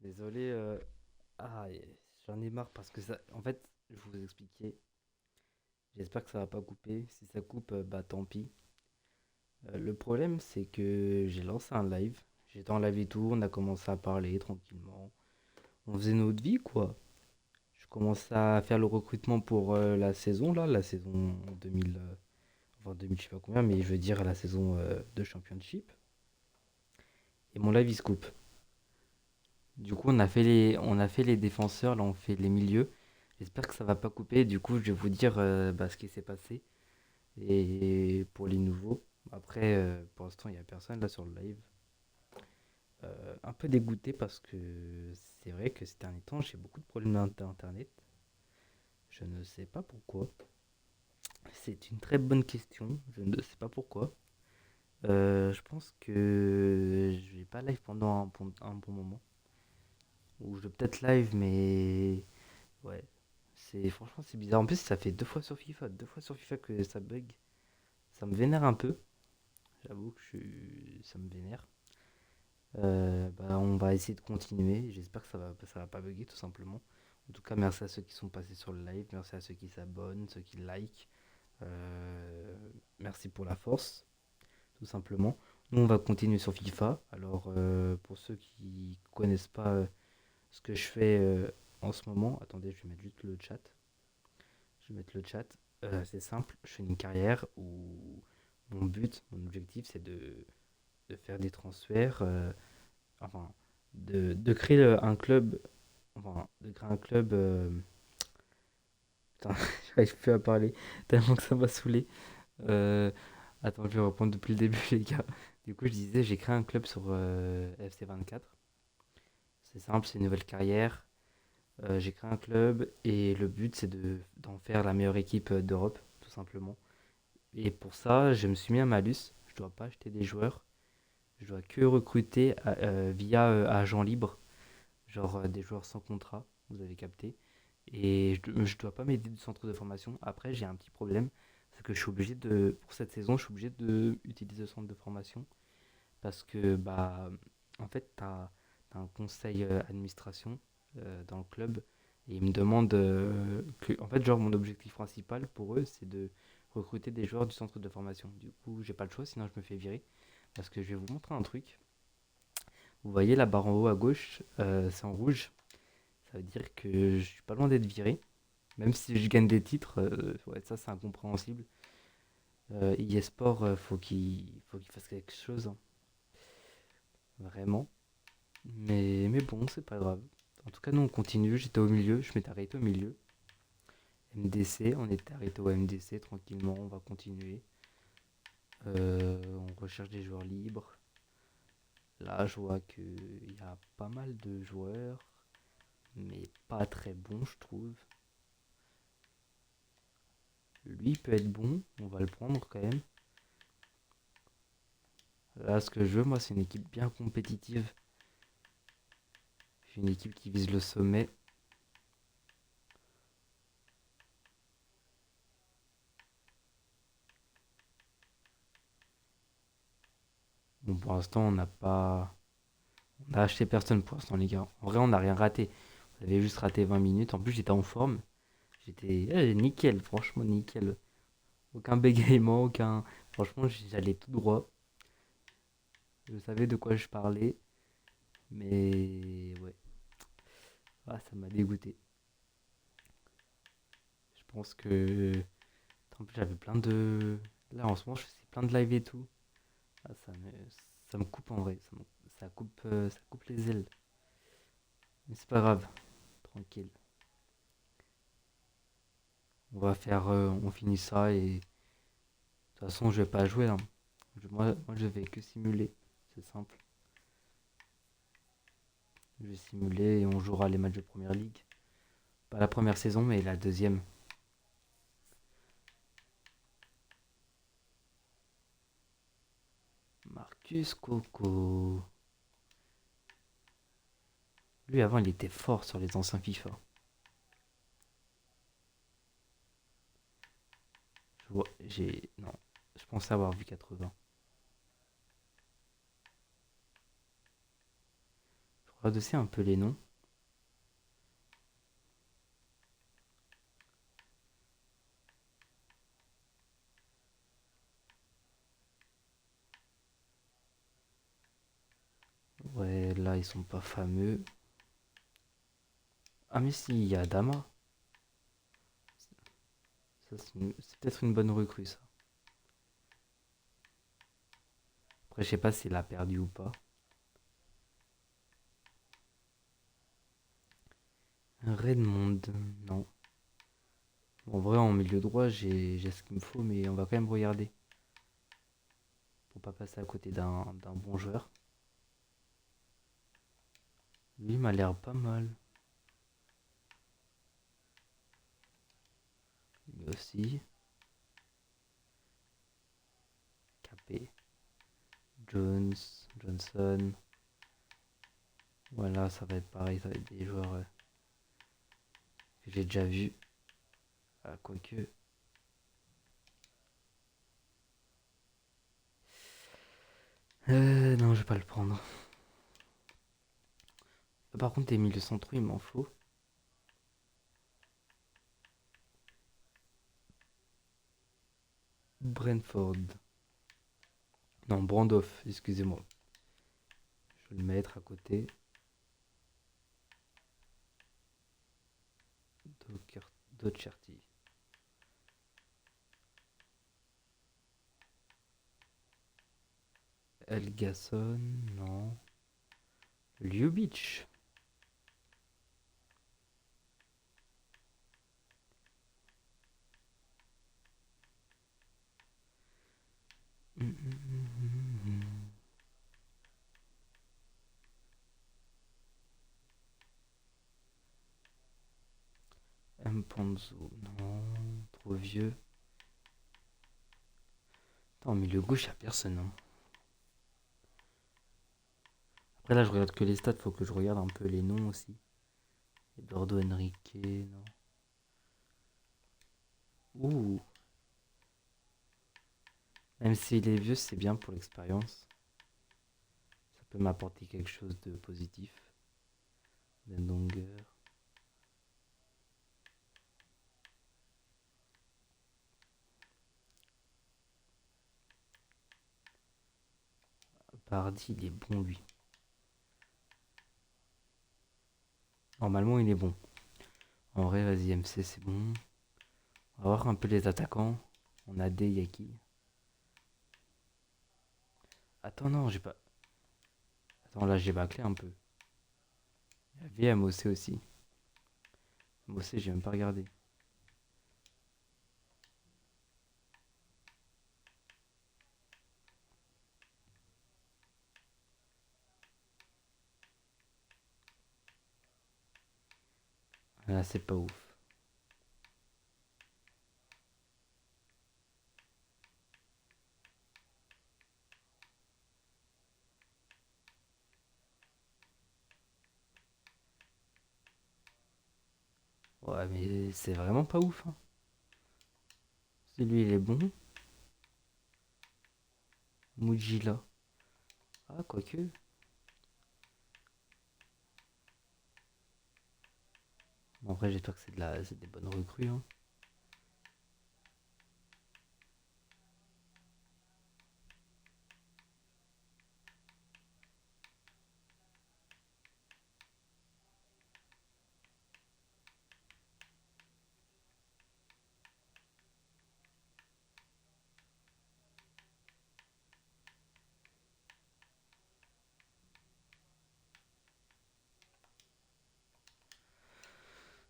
Désolé, j'en ai marre parce que ça. En fait, je vais vous expliquer. J'espère que ça va pas couper. Si ça coupe, bah tant pis. Le problème, c'est que j'ai lancé un live. J'étais en live et tout. On a commencé à parler tranquillement. On faisait notre vie, quoi. Je commençais à faire le recrutement pour la saison, là, la saison 2000. Enfin, 2000, je sais pas combien, mais je veux dire la saison de Championship. Et mon live, il se coupe. Du coup, on a fait les défenseurs, là, on fait les milieux. J'espère que ça va pas couper. Du coup, je vais vous dire bah, ce qui s'est passé. Et pour les nouveaux, après, pour l'instant, il n'y a personne là sur le live. Un peu dégoûté parce que c'est vrai que ces derniers temps, j'ai beaucoup de problèmes d'internet. Je ne sais pas pourquoi. C'est une très bonne question. Je ne sais pas pourquoi. Je pense que je vais pas live pendant un bon moment. Ou je vais peut-être live, mais ouais. Franchement, c'est bizarre. En plus, ça fait deux fois sur FIFA que ça bug. Ça me vénère un peu. J'avoue que ça me vénère. Bah, on va essayer de continuer. J'espère que ça va pas bugger tout simplement. En tout cas, merci à ceux qui sont passés sur le live. Merci à ceux qui s'abonnent, ceux qui like. Euh, Merci pour la force, tout simplement. Nous, on va continuer sur FIFA. Alors, pour ceux qui connaissent pas ce que je fais en ce moment, attendez, je vais mettre juste le chat. Je vais mettre le chat. C'est simple, je fais une carrière où mon objectif, c'est de faire des transferts, enfin, de créer un club, enfin, de créer un club. Putain, j'arrive plus à parler tellement que ça m'a saoulé. Euh, Attends, je vais reprendre depuis le début, les gars. Du coup, je disais, j'ai créé un club sur FC24. C'est simple, c'est une nouvelle carrière. J'ai créé un club et le but, c'est d'en faire la meilleure équipe d'Europe, tout simplement. Et pour ça, je me suis mis un malus. Je dois pas acheter des joueurs. Je dois que recruter via agent libre, genre des joueurs sans contrat, vous avez capté. Et je dois pas m'aider du centre de formation. Après, j'ai un petit problème, c'est que pour cette saison, je suis obligé d'utiliser le centre de formation parce que, bah, en fait, t'as un conseil administration dans le club et ils me demandent en fait, genre, mon objectif principal pour eux, c'est de recruter des joueurs du centre de formation. Du coup, j'ai pas le choix, sinon je me fais virer. Parce que je vais vous montrer un truc. Vous voyez la barre en haut à gauche, c'est en rouge. Ça veut dire que je suis pas loin d'être viré. Même si je gagne des titres, ouais, ça c'est incompréhensible. eSport, faut qu'il fasse quelque chose, hein, vraiment. Mais bon, c'est pas grave. En tout cas, nous on continue. J'étais au milieu, je m'étais arrêté au milieu. MDC, on était arrêté au MDC tranquillement, on va continuer. On recherche des joueurs libres. Là, je vois qu'il y a pas mal de joueurs, mais pas très bons, je trouve. Lui, il peut être bon, on va le prendre quand même. Là, ce que je veux, moi, c'est une équipe bien compétitive. J'ai une équipe qui vise le sommet. Bon, pour l'instant, on n'a pas. On a acheté personne pour l'instant, les gars. En vrai, on n'a rien raté. On avait juste raté 20 minutes. En plus, j'étais en forme. J'étais nickel, franchement, nickel. Aucun bégaiement, aucun. Franchement, j'allais tout droit. Je savais de quoi je parlais. Mais ouais. Ah, ça m'a dégoûté. Je pense que. En plus, j'avais plein de. Là, en ce moment, je fais plein de live et tout. Ah, ça me coupe en vrai. Ça coupe les ailes. Mais c'est pas grave. Tranquille. On finit ça et de toute façon, je vais pas jouer là. Moi, je vais que simuler. C'est simple. Je vais simuler et on jouera les matchs de première ligue. Pas la première saison, mais la deuxième. Marcus Coco. Lui, avant, il était fort sur les anciens FIFA. Non, je pensais avoir vu 80. Redosser un peu les noms. Ouais, là, ils sont pas fameux. Ah, mais si, il y a Adama. Ça, c'est peut-être une bonne recrue, ça. Après, je sais pas s'il a perdu ou pas. Redmond, non. En vrai, en milieu droit, j'ai ce qu'il me faut, mais on va quand même regarder. Pour pas passer à côté d'un bon joueur. Lui, il m'a l'air pas mal. Lui aussi. Capé. Jones, Johnson. Voilà, ça va être pareil, ça va être des joueurs que j'ai déjà vus. Ah, quoique. Non, je vais pas le prendre. Par contre, tes milieux centraux, il m'en faut. Brentford. Non, Brandoff, excusez-moi. Je vais le mettre à côté. Docherty. Elgason, non. Ljubich. Mpanzo, non. Trop vieux. Attends, milieu gauche, y'a personne. Hein. Après, là, je regarde que les stats, faut que je regarde un peu les noms aussi. Eduardo Henrique, non. Ouh. Même s'il est vieux, c'est bien pour l'expérience. Ça peut m'apporter quelque chose de positif. Dendonger. Pardy, il est bon, lui. Normalement, il est bon. En vrai, vas-y, MC, c'est bon. On va voir un peu les attaquants. On a des Yaki. Attends, non, j'ai pas. Attends, là, j'ai bâclé un peu. Il y a VMOC aussi. MOC, j'ai même pas regardé. Là, c'est pas ouf. Ouais, mais c'est vraiment pas ouf. Hein. Celui, il est bon. Mujila. Ah, quoique. En vrai, j'espère que c'est des bonnes recrues. Hein.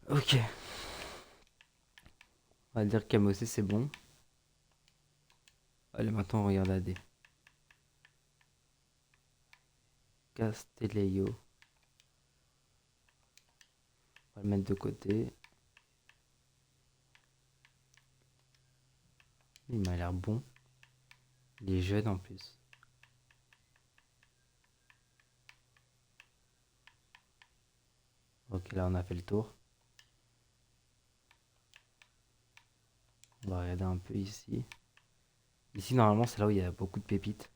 Ok. On va dire qu'MOC, c'est bon. Allez, maintenant, on regarde AD. Castelleo. On va le mettre de côté. Il m'a l'air bon. Il est jeune en plus. Ok, là on a fait le tour. On va regarder un peu ici. Ici, normalement, c'est là où il y a beaucoup de pépites.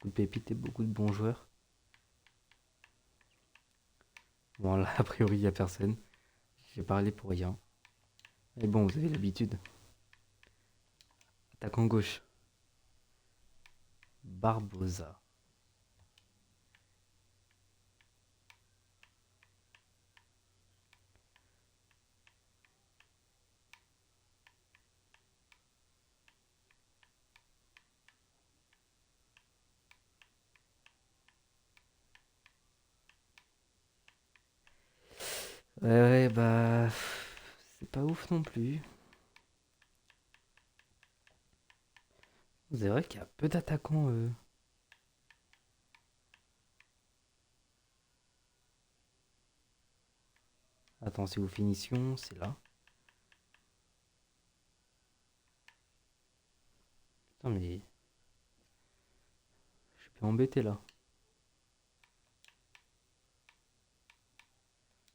beaucoup de pépites et beaucoup de bons joueurs. Bon, là, a priori, il n'y a personne. J'ai parlé pour rien. Mais bon, vous avez l'habitude. Attaquant gauche. Barbosa. Ouais, bah. C'est pas ouf non plus. C'est vrai qu'il y a peu d'attaquants. Attention aux finitions, c'est là. Putain, mais. Je suis bien embêté là.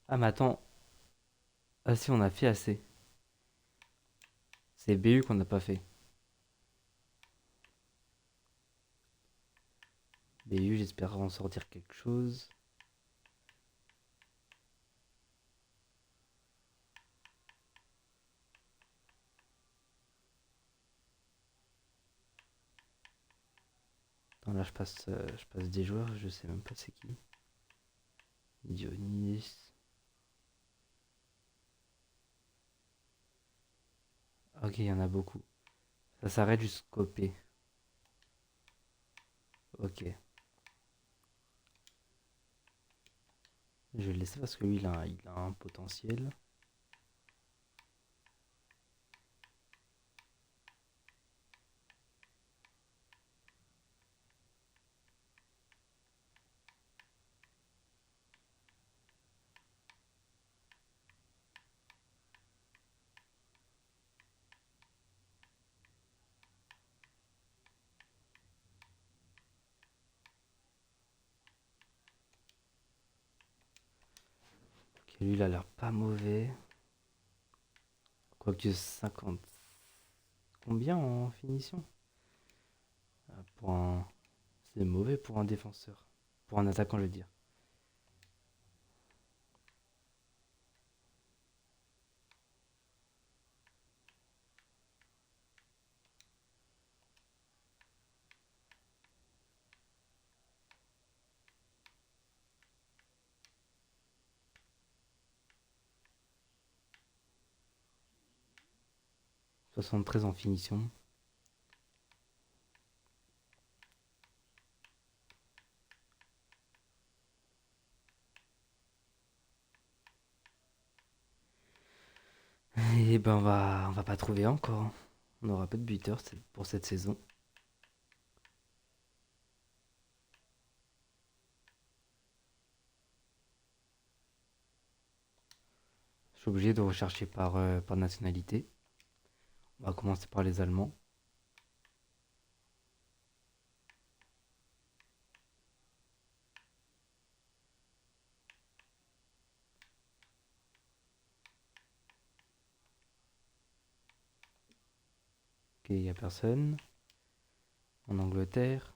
Ah, mais attends. Ah, si, on a fait assez. C'est BU qu'on n'a pas fait. BU, j'espère en sortir quelque chose. Attends, là, je passe des joueurs, je sais même pas c'est qui. Dionis. Ok, il y en a beaucoup. Ça s'arrête jusqu'au P. Ok. Je vais le laisser parce que lui, il a un potentiel. Ok, lui, il a l'air pas mauvais. Quoique 50. Combien en finition? Ah, C'est mauvais pour un défenseur. Pour un attaquant, je veux dire. « 73 en finition. Et ben on va pas trouver encore. On aura pas de buteur pour cette saison. Je suis obligé de rechercher par nationalité. On va commencer par les Allemands. Ok, il n'y a personne. En Angleterre.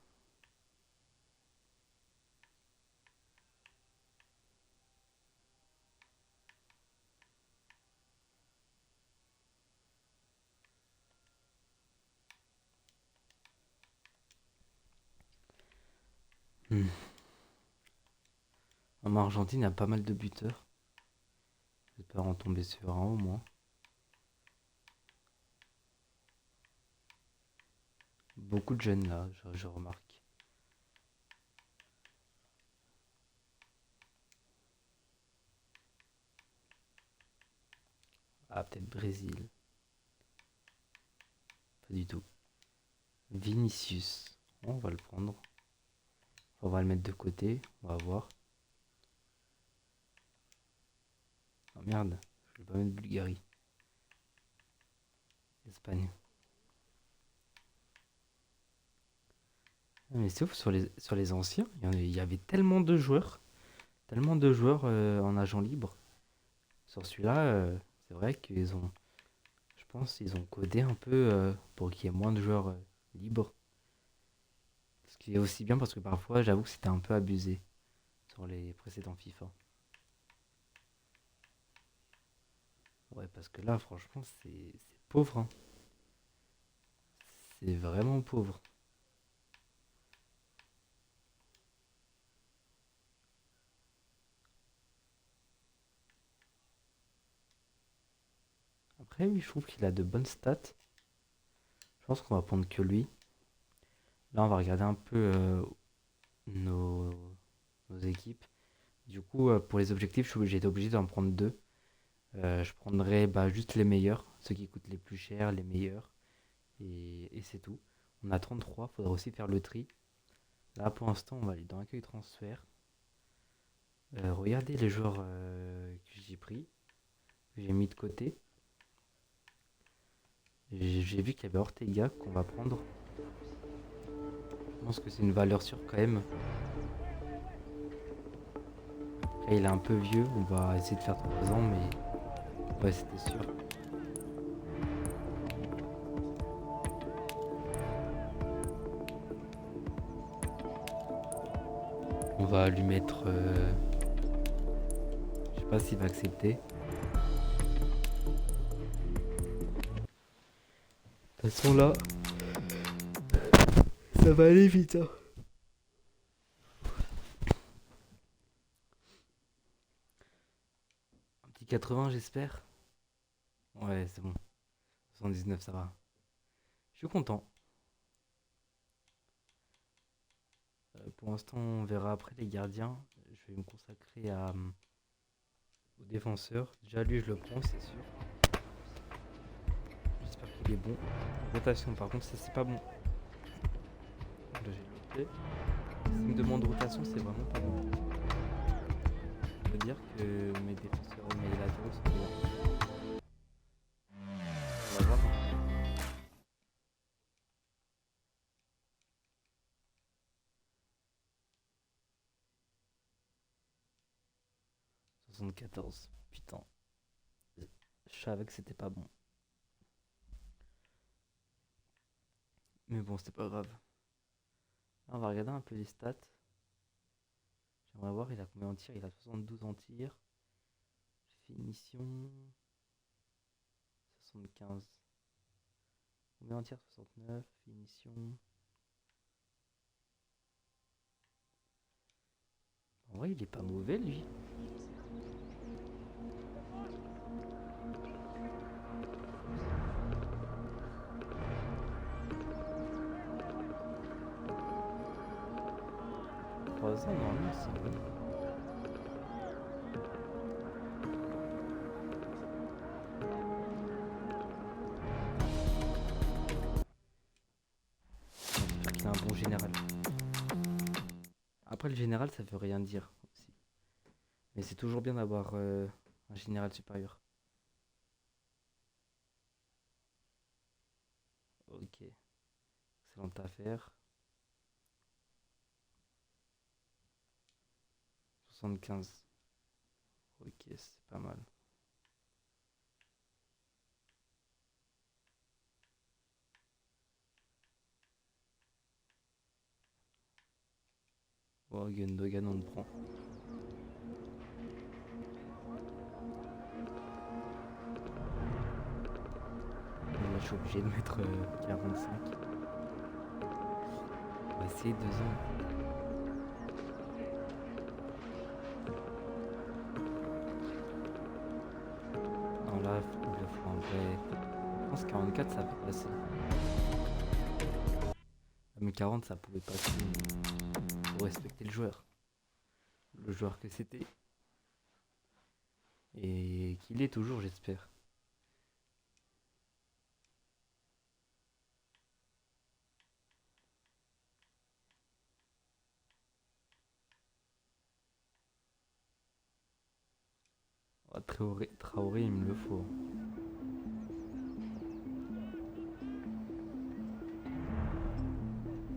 Hmm. En Argentine, il y a pas mal de buteurs. J'espère en tomber sur un au moins. Beaucoup de jeunes là, je remarque. Ah, peut-être Brésil. Pas du tout. Vinicius. On va le prendre. On va le mettre de côté. On va voir. Oh merde, je vais pas mettre Bulgarie. Espagne. Ah, mais c'est ouf, sur les anciens, il y avait tellement de joueurs en agent libre. Sur celui-là, c'est vrai je pense qu'ils ont codé un peu pour qu'il y ait moins de joueurs libres. Parce Ce qui est aussi bien parce que parfois, j'avoue que c'était un peu abusé sur les précédents FIFA. Ouais, parce que là, franchement, c'est pauvre, hein. C'est vraiment pauvre. Après, oui, je trouve qu'il a de bonnes stats. Je pense qu'on va prendre que lui. Là, on va regarder un peu nos, nos équipes. Du coup, pour les objectifs, j'ai été obligé d'en prendre deux. Je prendrai bah, juste les meilleurs, ceux qui coûtent les plus chers, les meilleurs. Et c'est tout. On a 33, faudra aussi faire le tri. Là, pour l'instant, on va aller dans l'accueil transfert. Regardez les joueurs que j'ai pris, que j'ai mis de côté. J'ai vu qu'il y avait Ortega qu'on va prendre. Je pense que c'est une valeur sûre quand même. Après, il est un peu vieux, on va essayer de faire 3 ans, mais ouais, c'était sûr. On va lui mettre. Je sais pas s'il va accepter. De toute façon, là, ça va aller vite, hein. Un petit 80, j'espère. Ouais, c'est bon. 79, ça va. Je suis content. Pour l'instant, on verra après les gardiens. Je vais me consacrer au défenseur. Déjà, lui, je le prends, c'est sûr. J'espère qu'il est bon. Rotation, par contre, ça, c'est pas bon. Là, j'ai loupé. S'il me demande rotation, c'est vraiment pas bon. Ça veut dire que mes défenseurs et mes latéraux sont bons. On va voir. 74. Putain. Je savais que c'était pas bon. Mais bon, c'était pas grave. Là, on va regarder un peu les stats. J'aimerais voir, il a combien en tir? Il a 72 en tir. Finition. 75. Combien en tir? 69. Finition. En vrai, il est pas mauvais, lui. Trois ans, normalement, c'est bon. J'espère qu'il a un bon général. Après, le général, ça veut rien dire aussi. Mais c'est toujours bien d'avoir un général supérieur. Ok. Excellente affaire. 75. Ok, c'est pas mal. Oh, Gundogan, on le prend. Là, je suis obligé de mettre 45. On va essayer 2 ans. Non, là, il le faut en vrai. Je pense que 44, ça peut passer. Mais 40, ça pouvait passer. Faut respecter le joueur. Le joueur que c'était. Et qu'il est toujours, j'espère. Oh, Traoré, il me le faut.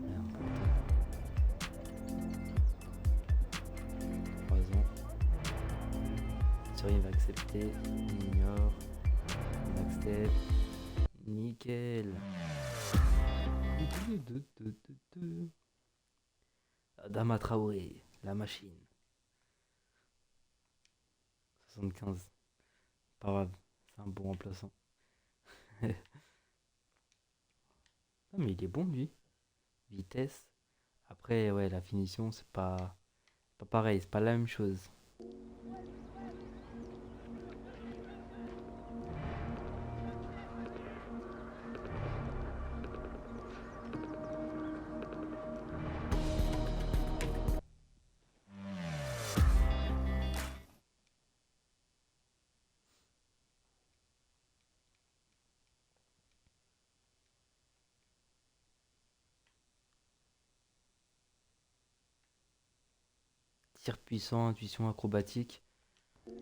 Et important. 3 ans. Sûr, il va accepter. Il ignore. Il accepte. Nickel. Adama Traoré, la machine. 75. Pas grave, c'est un bon remplaçant. Non, mais il est bon, lui. Vitesse. Après, ouais, la finition, c'est pas pareil, c'est pas la même chose. Tir puissant, intuition acrobatique, peut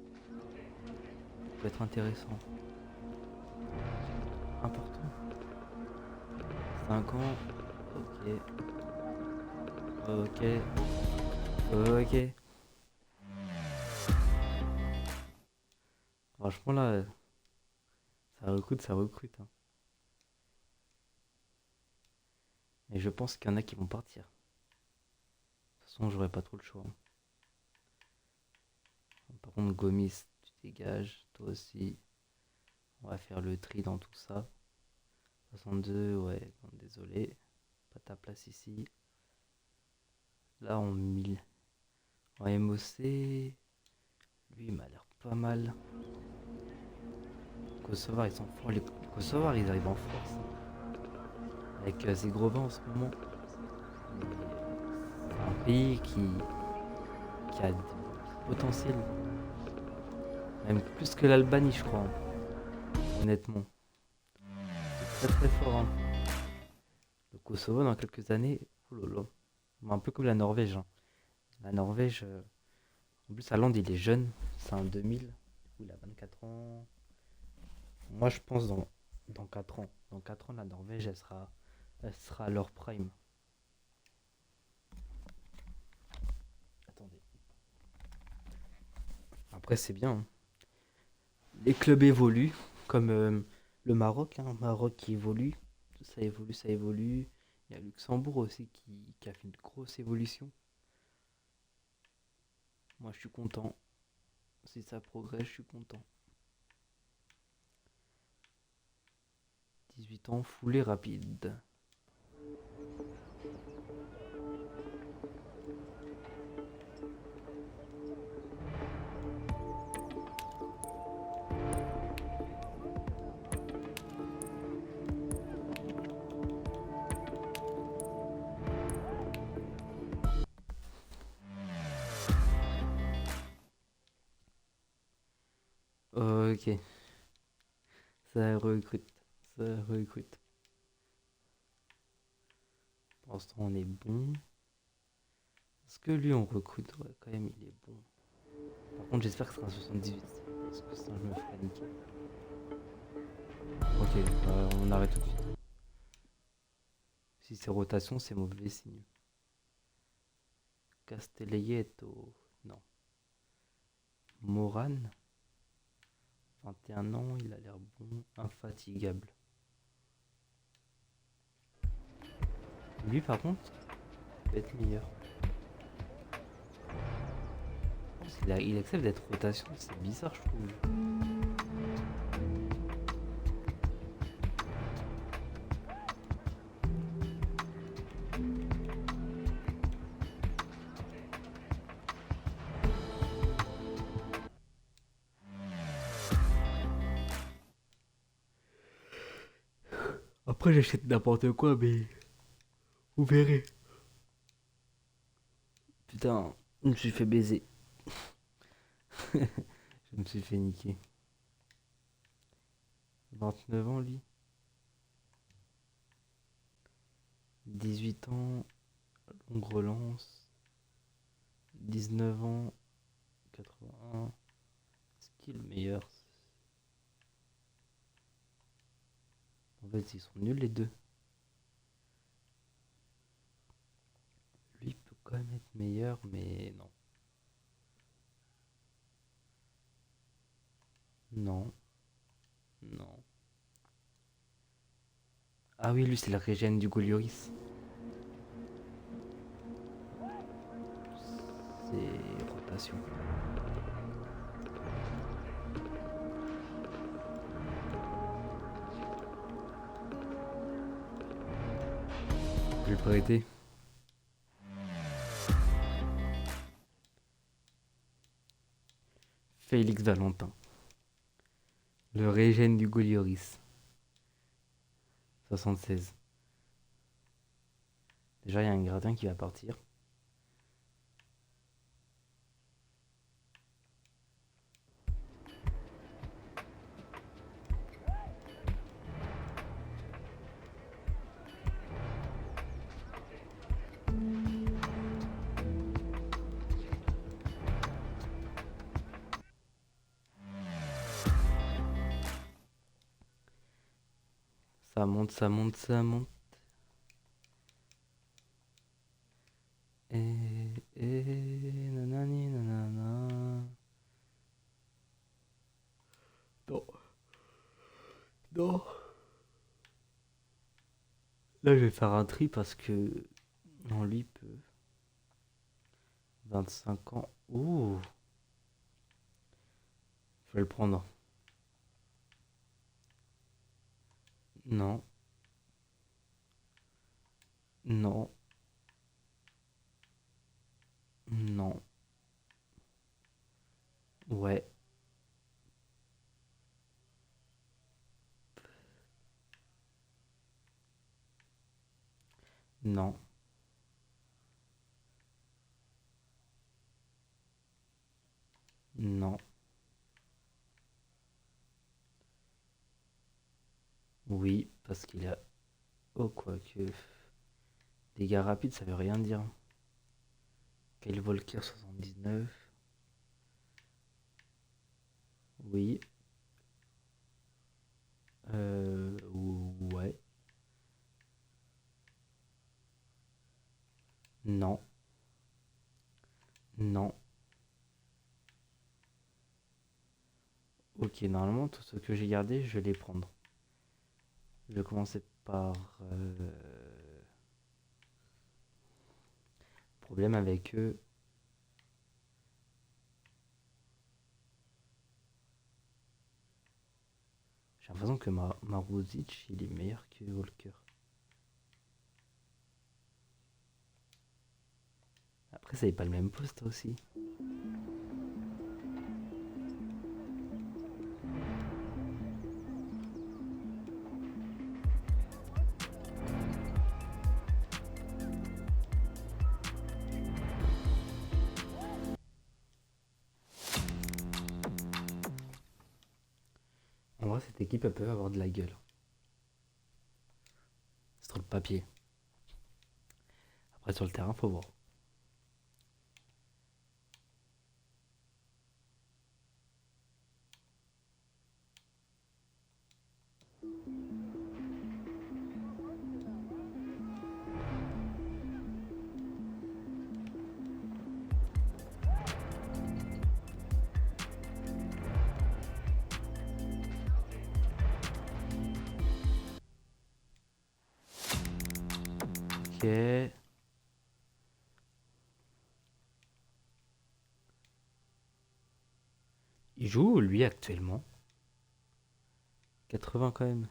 être intéressant. Important. 5 ans. Ok. Ok. Ok. Franchement, là, ça recrute, ça recrute, hein. Et je pense qu'il y en a qui vont partir. De toute façon, j'aurai pas trop le choix, hein. Par contre, Gomis, tu dégages. Toi aussi. On va faire le tri dans tout ça. 62, ouais, bon, désolé. Pas ta place ici. Là, en 1000. En MOC, lui, il m'a l'air pas mal. Kosovar, ils sont forts. Les Kosovars, ils arrivent en force. Avec ces gros vents en ce moment. Mais c'est un pays qui a du potentiel. Même plus que l'Albanie, je crois, hein, honnêtement. C'est très très fort, hein. Le Kosovo, dans quelques années, oh là là. Un peu comme la Norvège, hein. La Norvège, en plus, Haaland, il est jeune. C'est un 2000. Du coup, il a 24 ans. Moi, je pense dans 4 ans. Dans 4 ans, la Norvège, elle sera à leur prime. Attendez. Après, c'est bien, hein. Les clubs évoluent, comme le Maroc, hein. Maroc qui évolue. Ça évolue, ça évolue. Il y a Luxembourg aussi qui a fait une grosse évolution. Moi, je suis content. Si ça progresse, je suis content. 18 ans, foulée rapide. Ok, ça recrute. Ça recrute. Pour l'instant, on est bon. Est-ce que lui, on recrute? Ouais, quand même, il est bon. Par contre, j'espère que ce sera un 78. Parce que sinon, je me ferai niquer. Ok, on arrête tout de suite. Si c'est rotation, c'est mauvais signe. Castelletto. Non. Moran. 21 ans, il a l'air bon. Infatigable. Lui, par contre, peut être meilleur. Il accepte d'être rotation, c'est bizarre, je trouve. Après, j'achète n'importe quoi, mais vous verrez. Putain, je me suis fait baiser. Je me suis fait niquer. 29 ans, lui. 18 ans, longue relance. 19 ans, 81. Est-ce qu'il est le meilleur? En fait, ils sont nuls les deux. Lui peut quand même être meilleur, mais non. Non, non. Ah oui, lui, c'est la régène du Golioris. c'est rotation. Je vais le prêter. Félix Valentin. Le régène du Golioris. 76. Déjà, il y a un gradien qui va partir. Ça monte, ça monte, ça monte. Et nanani nanana. Non. Non. Là, je vais faire un tri parce que non, lui peut 25 ans. Ouh. Je vais le prendre. Non. Non. Non. Ouais. Non. Non. Oui, parce qu'il a... Oh, quoique... Dégâts rapides, ça veut rien dire. Quel Volker 79. Oui. Ouais. Non. Non. Ok, normalement, tout ce que j'ai gardé, je vais les prendre. Je vais commencer par... Problème avec eux. J'ai l'impression que Maruzic, il est meilleur que Volker. Après, ça n'est pas le même poste aussi. En vrai, cette équipe, elle peut avoir de la gueule. C'est trop le papier. Après, sur le terrain, faut voir. Ok. Il joue, lui, actuellement. 80 quand même.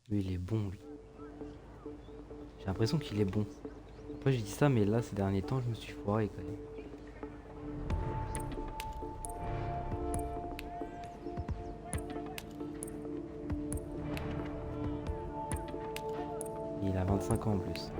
Lui, il est bon, lui. J'ai l'impression qu'il est bon. Après, j'ai dit ça, mais là, ces derniers temps, je me suis foiré quand même. Il a 25 ans en plus.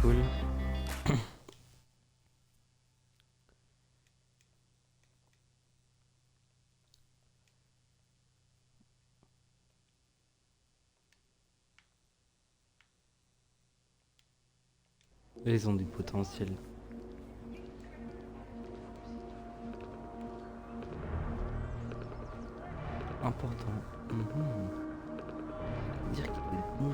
Cool. Ils ont du potentiel. Important. Dire qu'il est bon.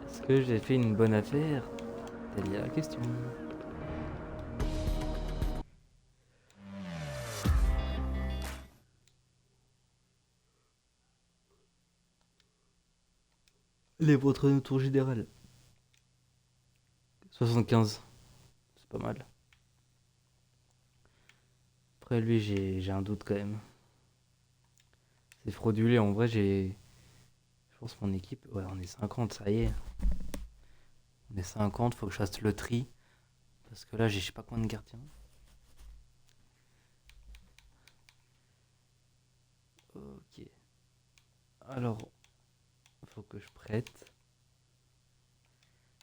Est-ce que j'ai fait une bonne affaire? Telle est la question. Les vôtres de tour général. 75. C'est pas mal. Après lui j'ai un doute quand même. C'est fraudulé. En vrai j'ai. Je pense mon équipe. Ouais on est 50, ça y est. On est 50, faut que je fasse le tri. Parce que là j'ai je sais pas combien de gardiens. Ok. Alors, faut que je prête.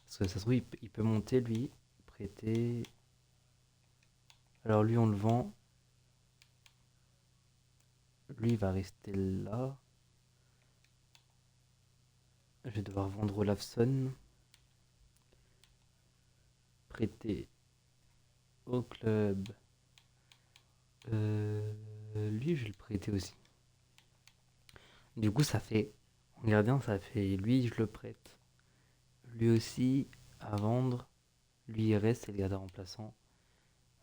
Parce que ça se trouve, il peut monter lui. Prêter. Alors lui, on le vend. Lui, il va rester là. Je vais devoir vendre Olafson. Prêter au club. Lui, je vais le prêter aussi. Du coup, ça fait. En gardien, ça fait. Lui, je le prête. Lui aussi, à vendre. Lui, il reste, c'est le gardien remplaçant.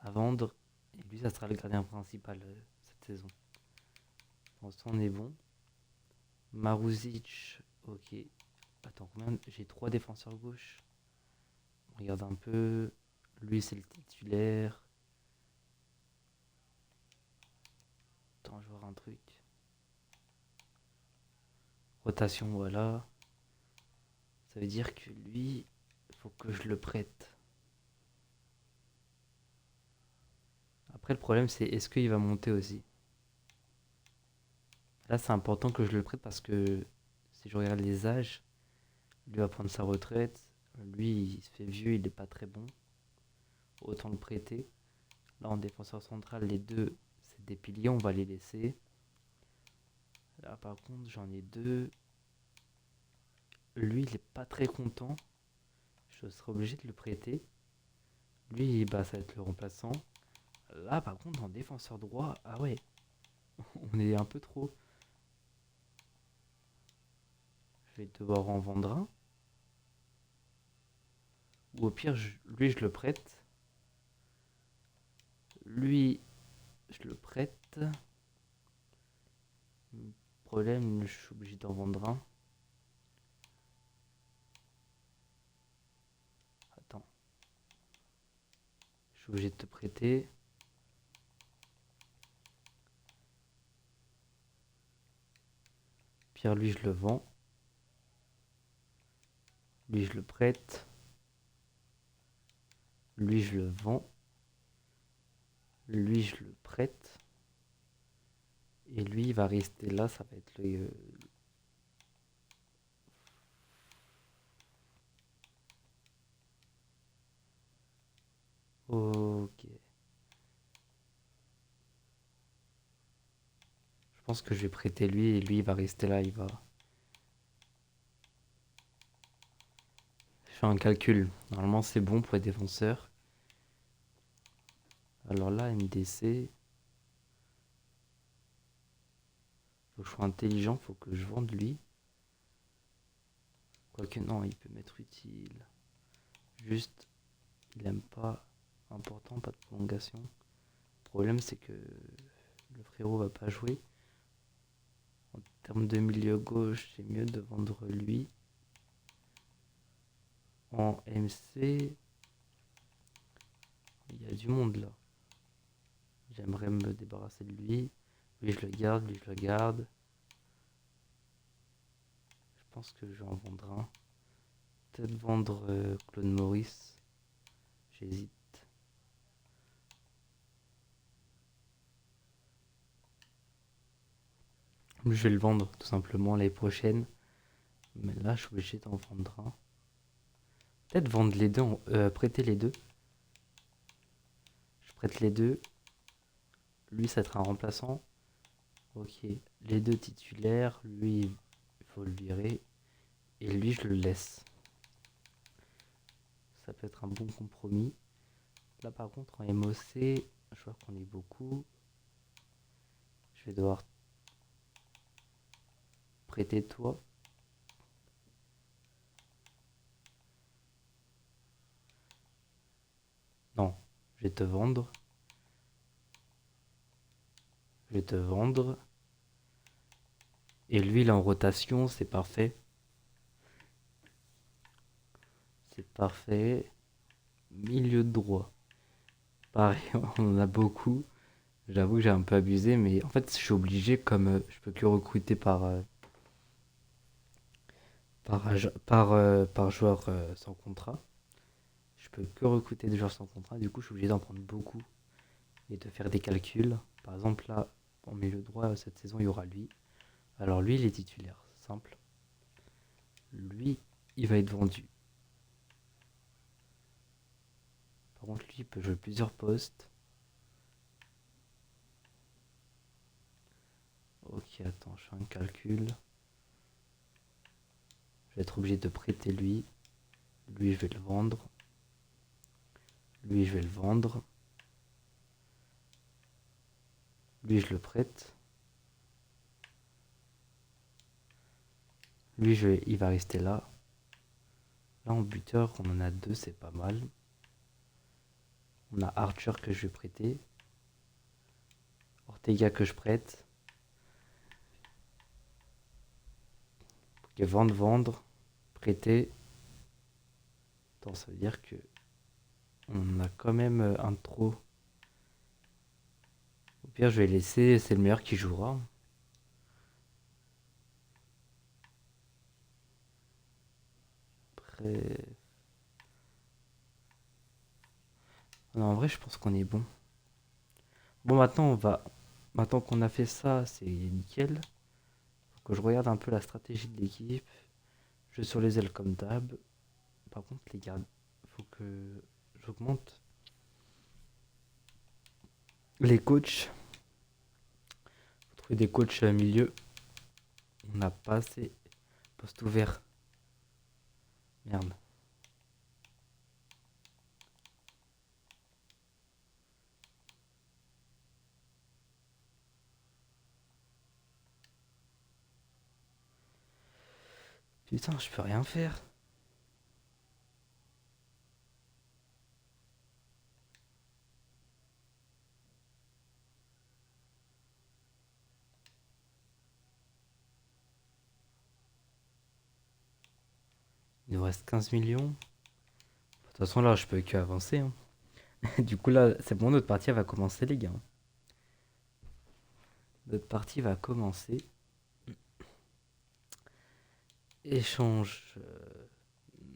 À vendre. Et lui, ça sera le gardien principal cette saison. Pour l'instant, on est bon. Maruzic, ok. Attends, combien j'ai 3 défenseurs gauche. On regarde un peu. Lui, c'est le titulaire. Attends, je vais voir un truc. Rotation, voilà. Ça veut dire que lui, il faut que je le prête. Après, le problème, c'est est-ce qu'il va monter aussi? Là, c'est important que je le prête parce que si je regarde les âges, lui va prendre sa retraite. Lui, il se fait vieux, il n'est pas très bon. Autant le prêter. Là, en défenseur central, les deux, c'est des piliers, on va les laisser. Là, par contre, j'en ai deux. Lui, il est pas très content. Je serai obligé de le prêter. Lui, bah, ça va être le remplaçant. Là, par contre, en défenseur droit, ah ouais, on est un peu trop. Je vais devoir en vendre un. Ou au pire, lui, je le prête. Lui, je le prête. Problème, je suis obligé d'en vendre un. Attends. Je suis obligé de te prêter. Pierre, lui, je le vends. Lui, je le prête. Lui, je le vends. Lui, je le prête. Et lui, il va rester là. Ça va être le. Ok. Je pense que je vais prêter lui et lui, il va rester là. Il va. Je fais un calcul. Normalement, c'est bon pour les défenseurs. Alors là, MDC. Faut que je sois intelligent. Faut que je vende lui. Quoique non, il peut m'être utile. Juste, il aime pas. Important, pas de prolongation. Le problème, c'est que le frérot va pas jouer. En termes de milieu gauche, c'est mieux de vendre lui. En MC, il y a du monde là. J'aimerais me débarrasser de lui. Lui, je le garde, lui, je le garde. Je pense que je vais en vendre un. Peut-être vendre Claude Maurice. J'hésite. Je vais le vendre tout simplement l'année prochaine. Mais là, je suis obligé d'en vendre un. Peut-être vendre les deux, prêter les deux. Je prête les deux. Lui, ça sera un remplaçant. Ok. Les deux titulaires. Lui, il faut le virer. Et lui, je le laisse. Ça peut être un bon compromis. Là, par contre, en MOC, je vois qu'on est beaucoup. Je vais devoir prêter toi. Non, je vais te vendre. Je vais te vendre. Et lui, il est en rotation, c'est parfait. C'est parfait. Milieu de droit. Pareil, on en a beaucoup. J'avoue que j'ai un peu abusé, mais en fait, je suis obligé, comme je peux que recruter par joueur sans contrat. Je peux que recruter des joueurs sans contrat. Du coup, je suis obligé d'en prendre beaucoup et de faire des calculs. Par exemple, là, en milieu droit, cette saison, il y aura lui. Alors, lui, il est titulaire. Simple. Lui, il va être vendu. Par contre, lui, il peut jouer plusieurs postes. Ok, attends, je fais un calcul. Je vais être obligé de prêter lui. Lui, je vais le vendre. Lui, je vais le vendre. Lui, je le prête. Lui, il va rester là. Là, en buteur, on en a deux, c'est pas mal. On a Archer que je vais prêter. Ortega que je prête. Ok, vendre. Prêter. Attends, ça veut dire que on a quand même un trop. Au pire, je vais laisser, c'est le meilleur qui jouera. Après... Non, en vrai, je pense qu'on est bon. Bon, Maintenant qu'on a fait ça, c'est nickel. Faut que je regarde un peu la stratégie de l'équipe. Je suis sur les ailes comme d'hab. Par contre, les gars, faut que j'augmente les coachs. Faut trouver des coachs milieu. On n'a pas assez. Poste ouvert. Merde. Putain, je peux rien faire. Il nous reste 15 millions. De toute façon, là, je peux que avancer, hein. Du coup, là, c'est bon, notre partie va commencer, les gars. Notre partie va commencer. Échange.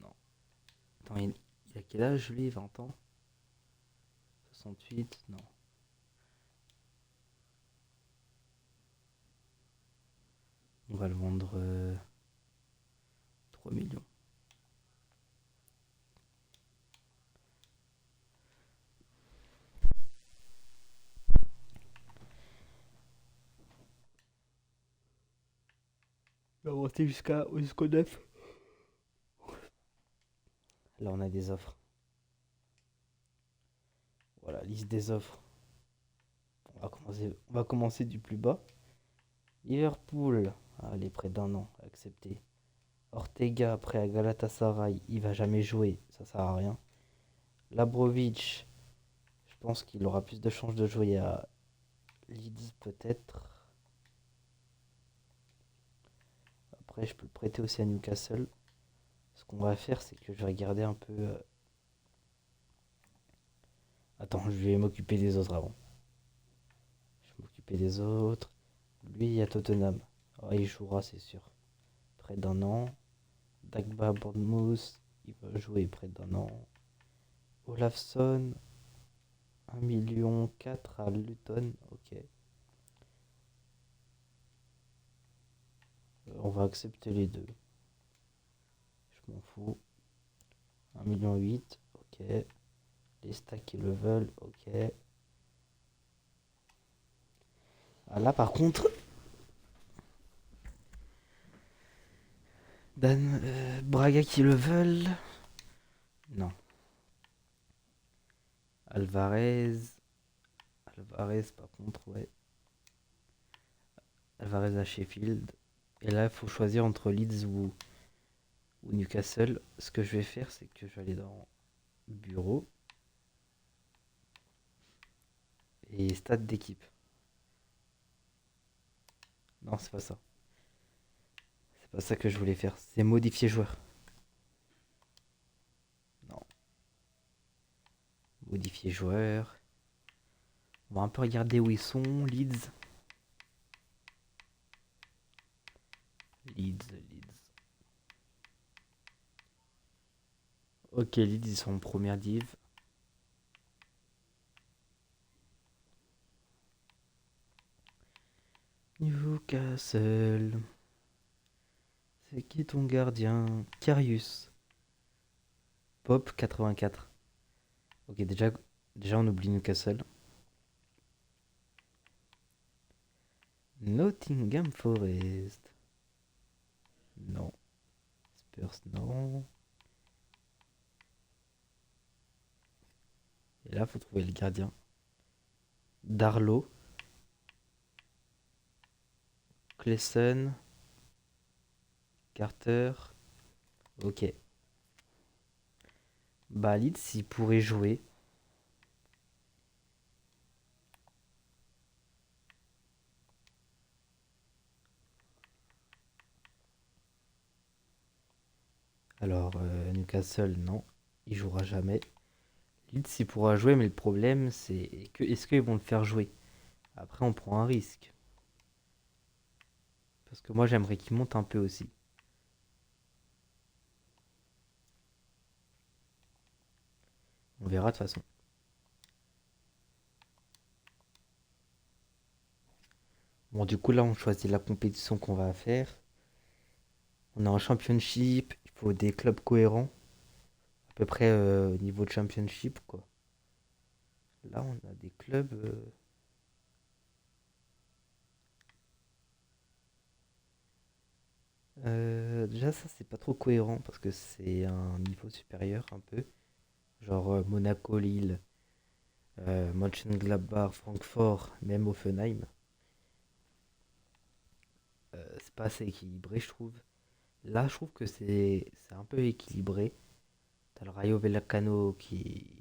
Non. Attends, il a quel âge, lui? 20 ans? 68? Non. On va le vendre 3 millions. On va monter jusqu'au 9. Là, on a des offres. Voilà, liste des offres. On va commencer du plus bas. Liverpool, allez, près d'un an, accepté. Ortega, prêt à Galatasaray, il va jamais jouer, ça sert à rien. Labrovic, je pense qu'il aura plus de chances de jouer à Leeds peut-être. Après, je peux le prêter aussi à Newcastle. Ce qu'on va faire, c'est que je vais regarder un peu. Attends, je vais m'occuper des autres avant. Je vais m'occuper des autres. Lui, à Tottenham. Oh, il jouera, c'est sûr. Près d'un an. Dagba Bournemouth, il va jouer près d'un an. Olafson, 1,4 million à Luton. Ok. On va accepter les deux. m'en fous. 1,8 million, ok. Les stacks qui le veulent, ok. Ah, là par contre, Braga qui le veulent. Non. Alvarez. Alvarez par contre, ouais. Alvarez à Sheffield. Et là, il faut choisir entre Leeds ou Newcastle. Ce que je vais faire, c'est que je vais aller dans Bureau et Stade d'équipe. Non, c'est pas ça. C'est pas ça que je voulais faire. C'est modifier joueur. Non. Modifier joueur. On va un peu regarder où ils sont. Leeds. Leeds. Ok, Leeds, ils sont en première div. Newcastle. C'est qui ton gardien? Karius. Pop 84. Ok, déjà on oublie Newcastle. Nottingham Forest. Non. Spurs, non. Et là, faut trouver le gardien. Darlow. Cleson. Carter. Ok. Bah, Leeds, il pourrait jouer. Alors, Newcastle, non. Il jouera jamais. Leeds, il pourra jouer, mais le problème, c'est que est-ce qu'ils vont le faire jouer? Après, on prend un risque. Parce que moi, j'aimerais qu'il monte un peu aussi. On verra de toute façon. Bon, du coup, là, on choisit la compétition qu'on va faire. On a un championship. Il faut des clubs cohérents. À peu près au niveau de championship, quoi. Là, on a des clubs. Déjà, ça, c'est pas trop cohérent parce que c'est un niveau supérieur un peu. Genre Monaco, Lille, Mönchengladbach, Francfort, même Offenheim. C'est pas assez équilibré, je trouve. Là, je trouve que c'est un peu équilibré. T'as le Rayo Vallecano qui.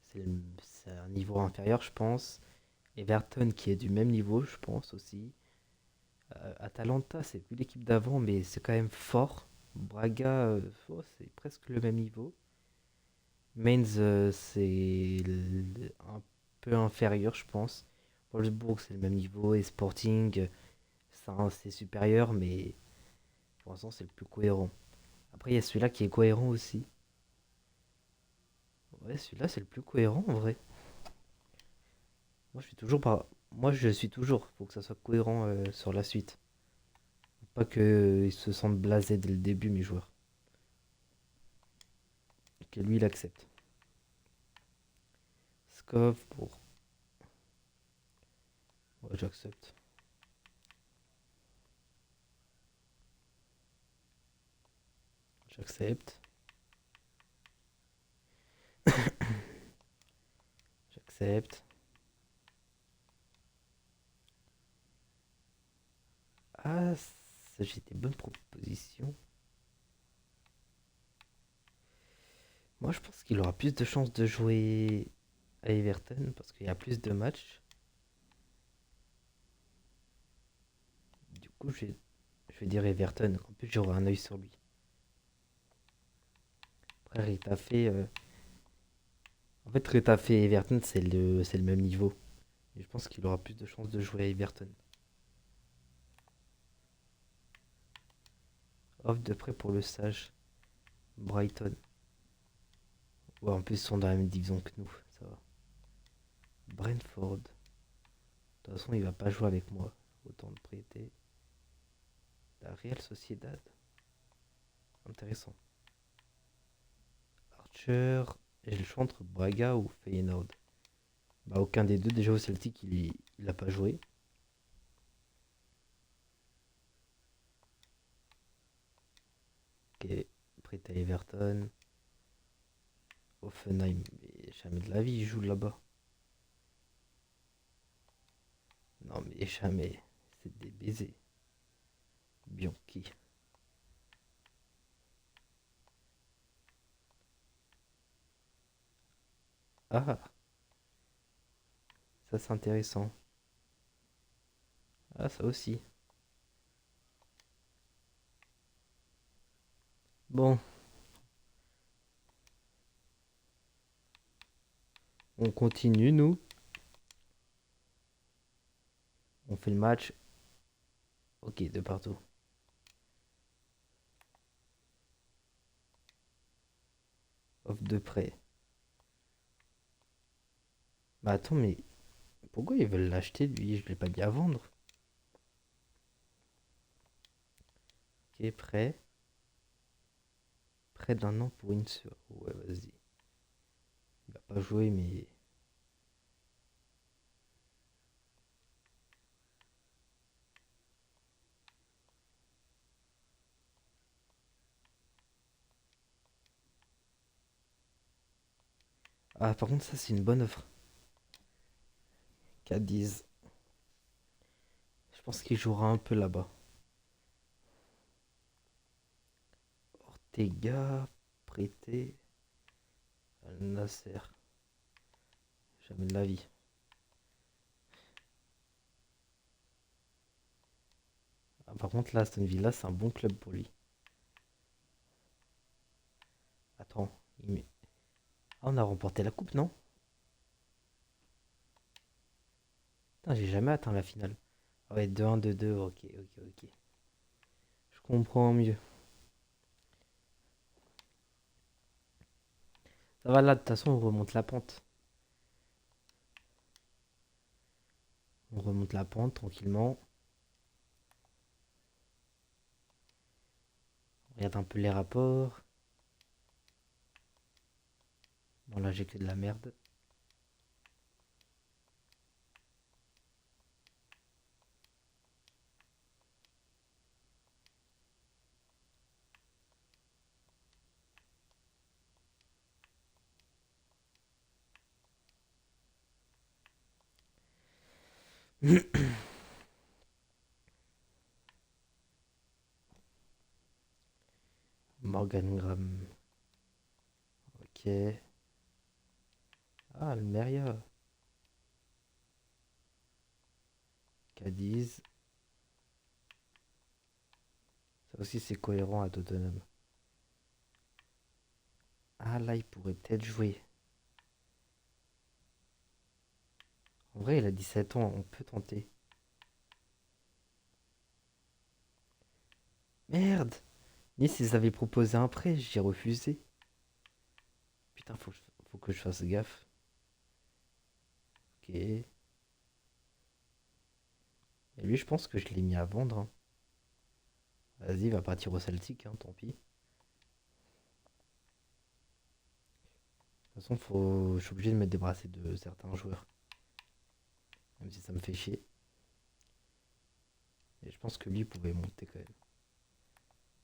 C'est un niveau inférieur, je pense. Everton qui est du même niveau, je pense aussi. Atalanta, c'est plus l'équipe d'avant, mais c'est quand même fort. Braga, oh, c'est presque le même niveau. Mainz, un peu inférieur, je pense. Wolfsburg, c'est le même niveau. Et Sporting, c'est supérieur, mais pour l'instant, c'est le plus cohérent. Après, il y a celui-là qui est cohérent aussi. Ouais, celui-là, c'est le plus cohérent en vrai. Moi, je suis toujours pas. Moi, je suis toujours. Faut que ça soit cohérent sur la suite. Pas qu'ils se sentent blasés dès le début, mes joueurs. Que lui, il accepte. Skov pour. Ouais, j'accepte. J'accepte. J'accepte. Ah, j'ai des bonnes propositions. Moi, je pense qu'il aura plus de chances de jouer à Everton parce qu'il y a plus de matchs. Du coup, je vais dire Everton. En plus, j'aurai un œil sur lui. Après, Retafe, en fait, Retafe et Everton, c'est le même niveau. Et je pense qu'il aura plus de chances de jouer à Everton. Offre de prêt pour le stage. Brighton. Ouais, en plus, ils sont dans la même division que nous. Ça va. Brentford. De toute façon, il va pas jouer avec moi. Autant de prêter. La Real Sociedad. Intéressant. Archer. J'ai le choix entre Braga ou Feyenoord. Bah, aucun des deux. Déjà au Celtic, il a pas joué. Ok, prêté à Everton. Offenheim, mais jamais de la vie, il joue là-bas. Non, mais jamais. C'est des baisers. Bianchi. Ah, ça c'est intéressant. Ah, ça aussi. Bon, on continue, nous. On fait le match. Ok, de partout. Off de près. Bah attends, mais pourquoi ils veulent l'acheter, lui? Je l'ai pas mis à vendre. Ok, prêt. Près d'un an pour une sœur. Ouais, vas-y. Il va pas jouer, mais... Ah, par contre, ça, c'est une bonne offre. Cadiz. Je pense qu'il jouera un peu là-bas. Ortega, prêté. Al Nasser. Jamais de la vie. Ah, par contre, là, Aston Villa, c'est un bon club pour lui. Attends, ah, on a remporté la coupe, non? Putain, j'ai jamais atteint la finale. Ah ouais, 2-1, 2-2, ok, ok, ok. Je comprends mieux. Ça va là, de toute façon, on remonte la pente. On remonte la pente tranquillement. On regarde un peu les rapports. Bon, là, j'ai que de la merde. Morgan Graham. Ok. Ah, Almeria. Cadiz. Ça aussi, c'est cohérent à Tottenham. Ah, là, il pourrait peut-être jouer. En vrai, il a 17 ans, on peut tenter. Merde! Nice, ils avaient proposé un prêt, j'ai refusé. Putain, faut que je fasse gaffe. Ok. Et lui, je pense que je l'ai mis à vendre, hein. Vas-y, il va partir au Celtic, hein, tant pis. De toute façon, je suis obligé de me débarrasser de certains joueurs. Même si ça me fait chier. Et je pense que lui pouvait monter quand même.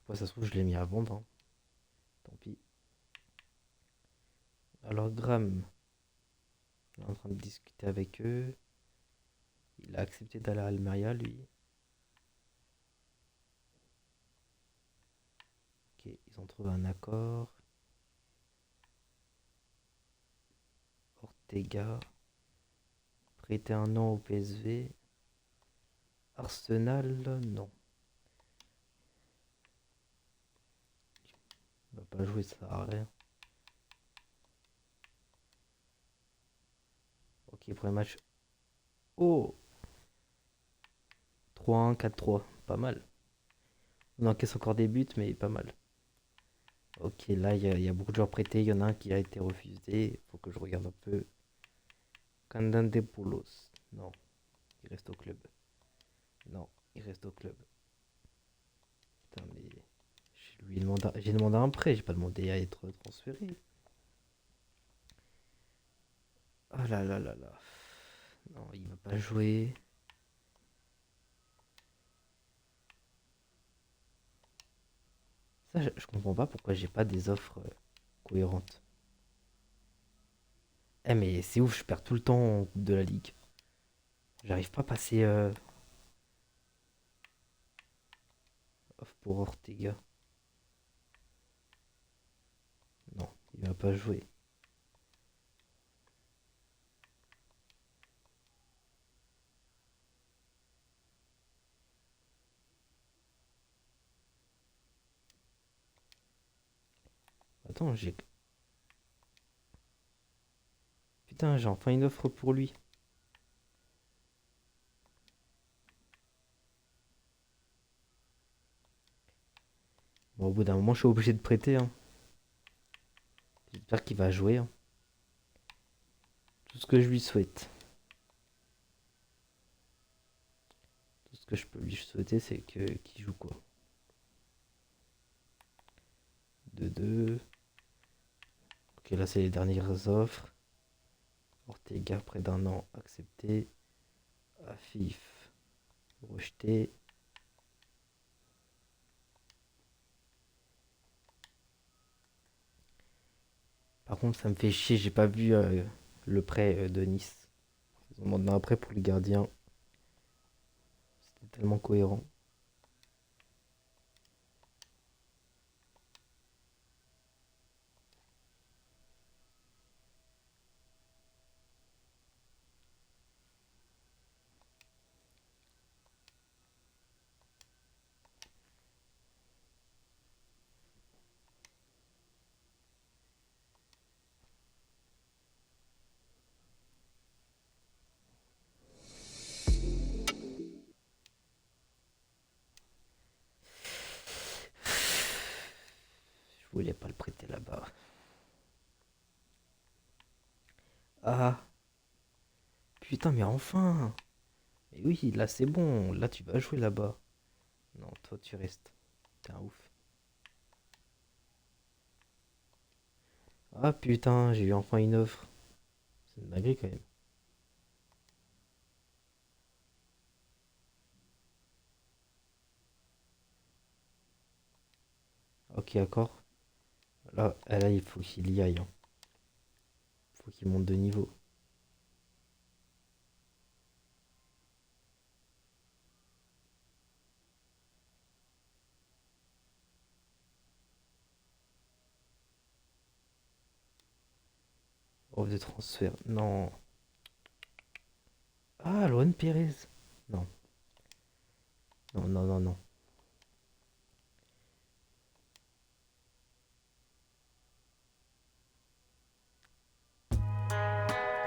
Moi, ça se trouve, je l'ai mis à vendre, hein. Tant pis. Alors, Graham, il est en train de discuter avec eux. Il a accepté d'aller à Almeria, lui. Ok, ils ont trouvé un accord. Ortega, prêté un an au PSV. Arsenal, non. Il va pas jouer, ça sert à rien. Ok, premier match. Oh! 3-1, 4-3. Pas mal. On encaisse encore des buts, mais pas mal. Ok, là, il y a beaucoup de joueurs prêtés. Il y en a un qui a été refusé. Faut que je regarde un peu. Kandandepoulos. Non, il reste au club. Non, il reste au club. Putain, mais j'ai demandé un prêt. J'ai pas demandé à être transféré. Ah là là là là. Non, il va pas jouer. Ça, je comprends pas pourquoi j'ai pas des offres cohérentes. Eh, mais c'est ouf, je perds tout le temps en Coupe de la Ligue. J'arrive pas à passer off pour Ortega. Non, il va pas jouer. Attends, j'ai. Putain, j'ai enfin une offre pour lui. Bon, au bout d'un moment, je suis obligé de prêter, hein. J'espère qu'il va jouer, hein. Tout ce que je lui souhaite. Tout ce que je peux lui souhaiter, c'est que qu'il joue quoi. 2-2. Ok, là, c'est les dernières offres. Ortega, près d'un an, accepté. Afif, rejeté. Par contre, ça me fait chier, j'ai pas vu le prêt de Nice. Ils ont demandé un prêt pour le gardien. C'était tellement cohérent. Je voulais pas le prêter là-bas. Ah, putain, mais enfin! Mais oui, là c'est bon, là tu vas jouer là-bas. Non, toi tu restes. T'es un ouf. Ah putain, j'ai eu enfin une offre. C'est une dinguerie quand même. Ok, d'accord. Là, il faut qu'il y aille, hein. Faut qu'il monte de niveau. Offre de transfert. Non. Ah, Luan Pérez. Non, non, non, non, non.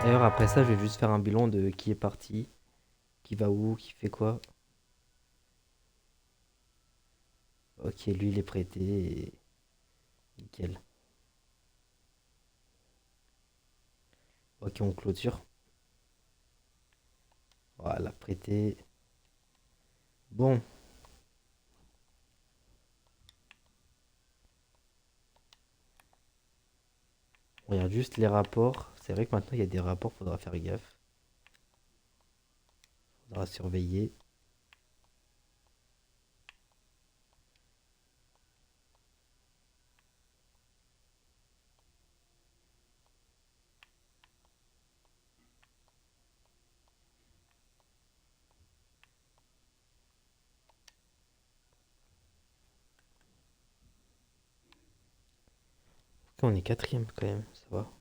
D'ailleurs, après ça, je vais juste faire un bilan de qui est parti, qui va où, qui fait quoi. Ok, lui, il est prêté. Nickel. Ok, on clôture. Voilà, prêté. Bon, on regarde juste les rapports. C'est vrai que maintenant, il y a des rapports, faudra faire gaffe. Faudra surveiller. Ok, on est quatrième quand même, ça va.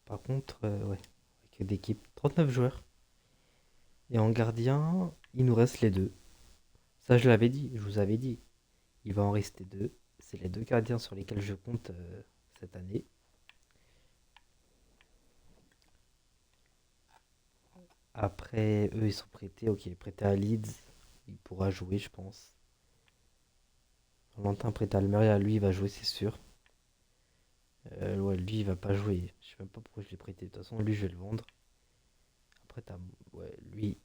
Par contre, ouais, avec d'équipe, 39 joueurs. Et en gardien, il nous reste les deux. Ça, je l'avais dit, je vous avais dit. Il va en rester deux. C'est les deux gardiens sur lesquels je compte cette année. Après, eux, ils sont prêtés. Ok, prêté à Leeds. Il pourra jouer, je pense. Valentin prêté à Almeria, lui, il va jouer, c'est sûr. Ouais, lui, il va pas jouer. Je sais même pas pourquoi je l'ai prêté. De toute façon, lui, je vais le vendre. Après, t'as. Ouais, lui.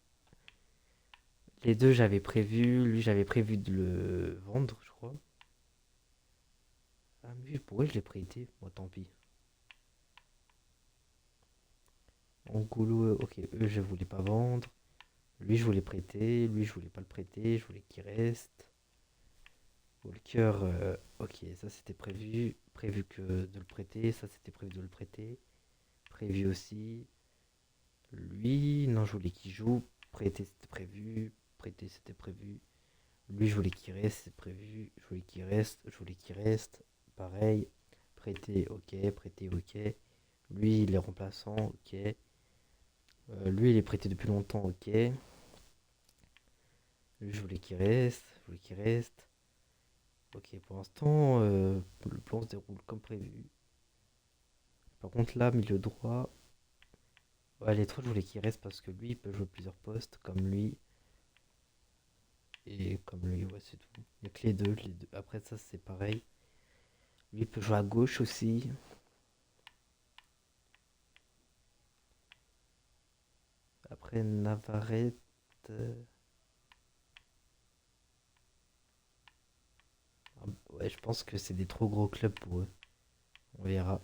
Les deux, j'avais prévu. Lui, j'avais prévu de le vendre, je crois. Ah, mais pourquoi je l'ai prêté? Moi, tant pis. Angulo, ok, eux, je voulais pas vendre. Lui, je voulais prêter. Lui, je voulais pas le prêter. Je voulais qu'il reste. Walker, ok, ça c'était prévu. Prévu que de le prêter. Ça c'était prévu de le prêter. Prévu aussi. Lui, non, je voulais qu'il joue. Prêter, c'était prévu. Prêter, c'était prévu. Lui, je voulais qu'il reste, c'est prévu. Je voulais qu'il reste. Je voulais qu'il reste. Pareil. Prêter, ok. Prêter, ok. Lui, il est remplaçant, ok. Lui, il est prêté depuis longtemps, ok. Lui, je voulais qu'il reste. Je voulais qu'il reste. Ok, pour l'instant, le plan se déroule comme prévu. Par contre, là, milieu droit. Ouais, les trois, je voulais qu'il reste parce que lui, il peut jouer plusieurs postes, comme lui. Et comme lui, ouais, c'est tout. Il n'y a que les deux, les deux. Après, ça, c'est pareil. Lui, il peut jouer à gauche aussi. Après, Navarrete. Ouais, je pense que c'est des trop gros clubs pour eux. On verra.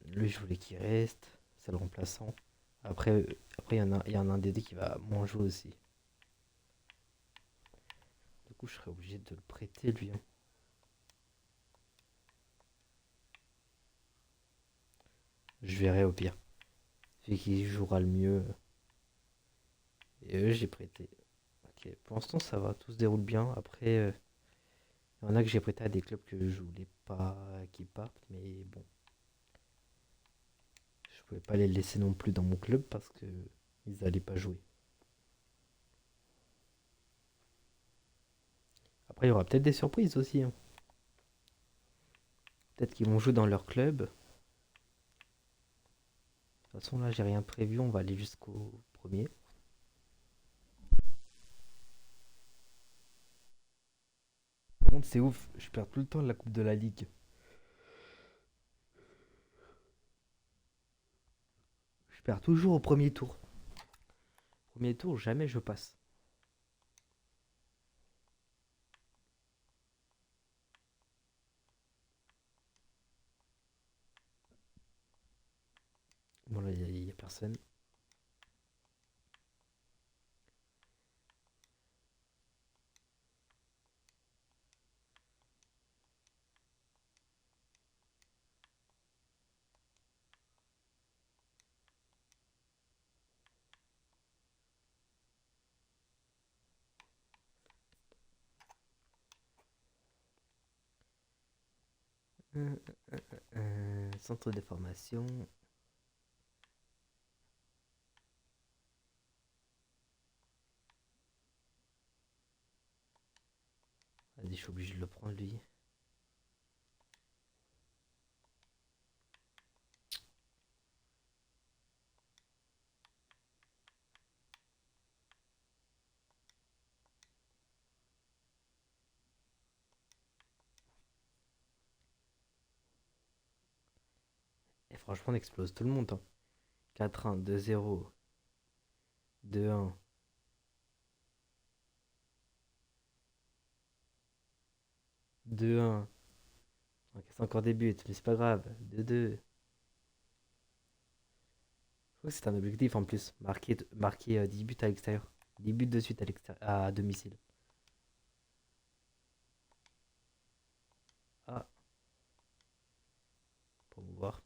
Lui, je voulais qu'il reste. C'est le remplaçant. Après il y en a un des deux qui va moins jouer aussi. Du coup, je serais obligé de le prêter, lui, hein. Je verrai au pire. Celui qui jouera le mieux. Et eux, j'ai prêté. Ok, pour l'instant, ça va. Tout se déroule bien. Après, il y en a que j'ai prêté à des clubs que je voulais pas qu'ils partent. Mais bon, je pouvais pas les laisser non plus dans mon club parce que ils allaient pas jouer. Après, il y aura peut-être des surprises aussi, hein. Peut-être qu'ils vont jouer dans leur club. De toute façon, là, j'ai rien prévu. On va aller jusqu'au premier. Par contre, c'est ouf. Je perds tout le temps la Coupe de la Ligue. Je perds toujours au premier tour. Premier tour, jamais je passe. Bon, là, il y a personne. Centre de formation. Vas-y, je suis obligé de le prendre, lui. Et franchement, on explose tout le monde, hein. 4-1, 2-0, 2-1. Deux 1. Ok, c'est encore des buts, mais c'est pas grave. 2-2. Je crois que c'est un objectif en plus. Marquer 10 buts à l'extérieur. 10 buts de suite à domicile. Ah, pour vous voir.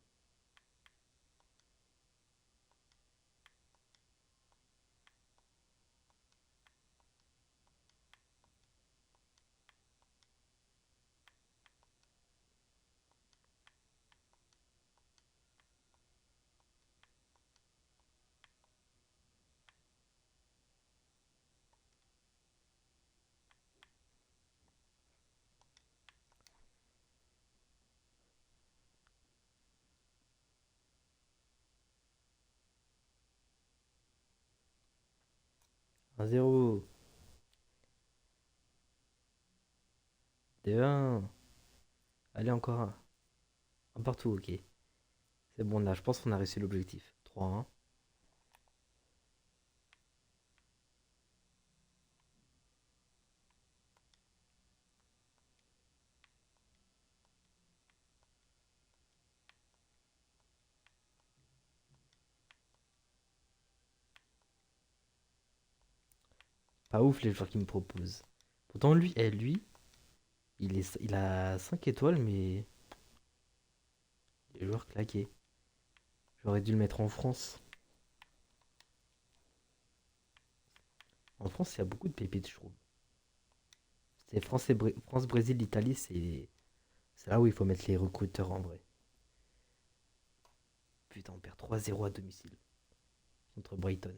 1-0. 2-1. Allez, encore un. Un partout, ok. C'est bon, là, je pense qu'on a réussi l'objectif. 3-1. Pas ouf les joueurs qu'il me propose. Pourtant, lui, il a 5 étoiles, mais les joueurs claqués. J'aurais dû le mettre en France. En France, il y a beaucoup de pépites, je trouve. C'est France, Brésil, Italie, c'est là où il faut mettre les recruteurs en vrai. Putain, on perd 3-0 à domicile contre Brighton.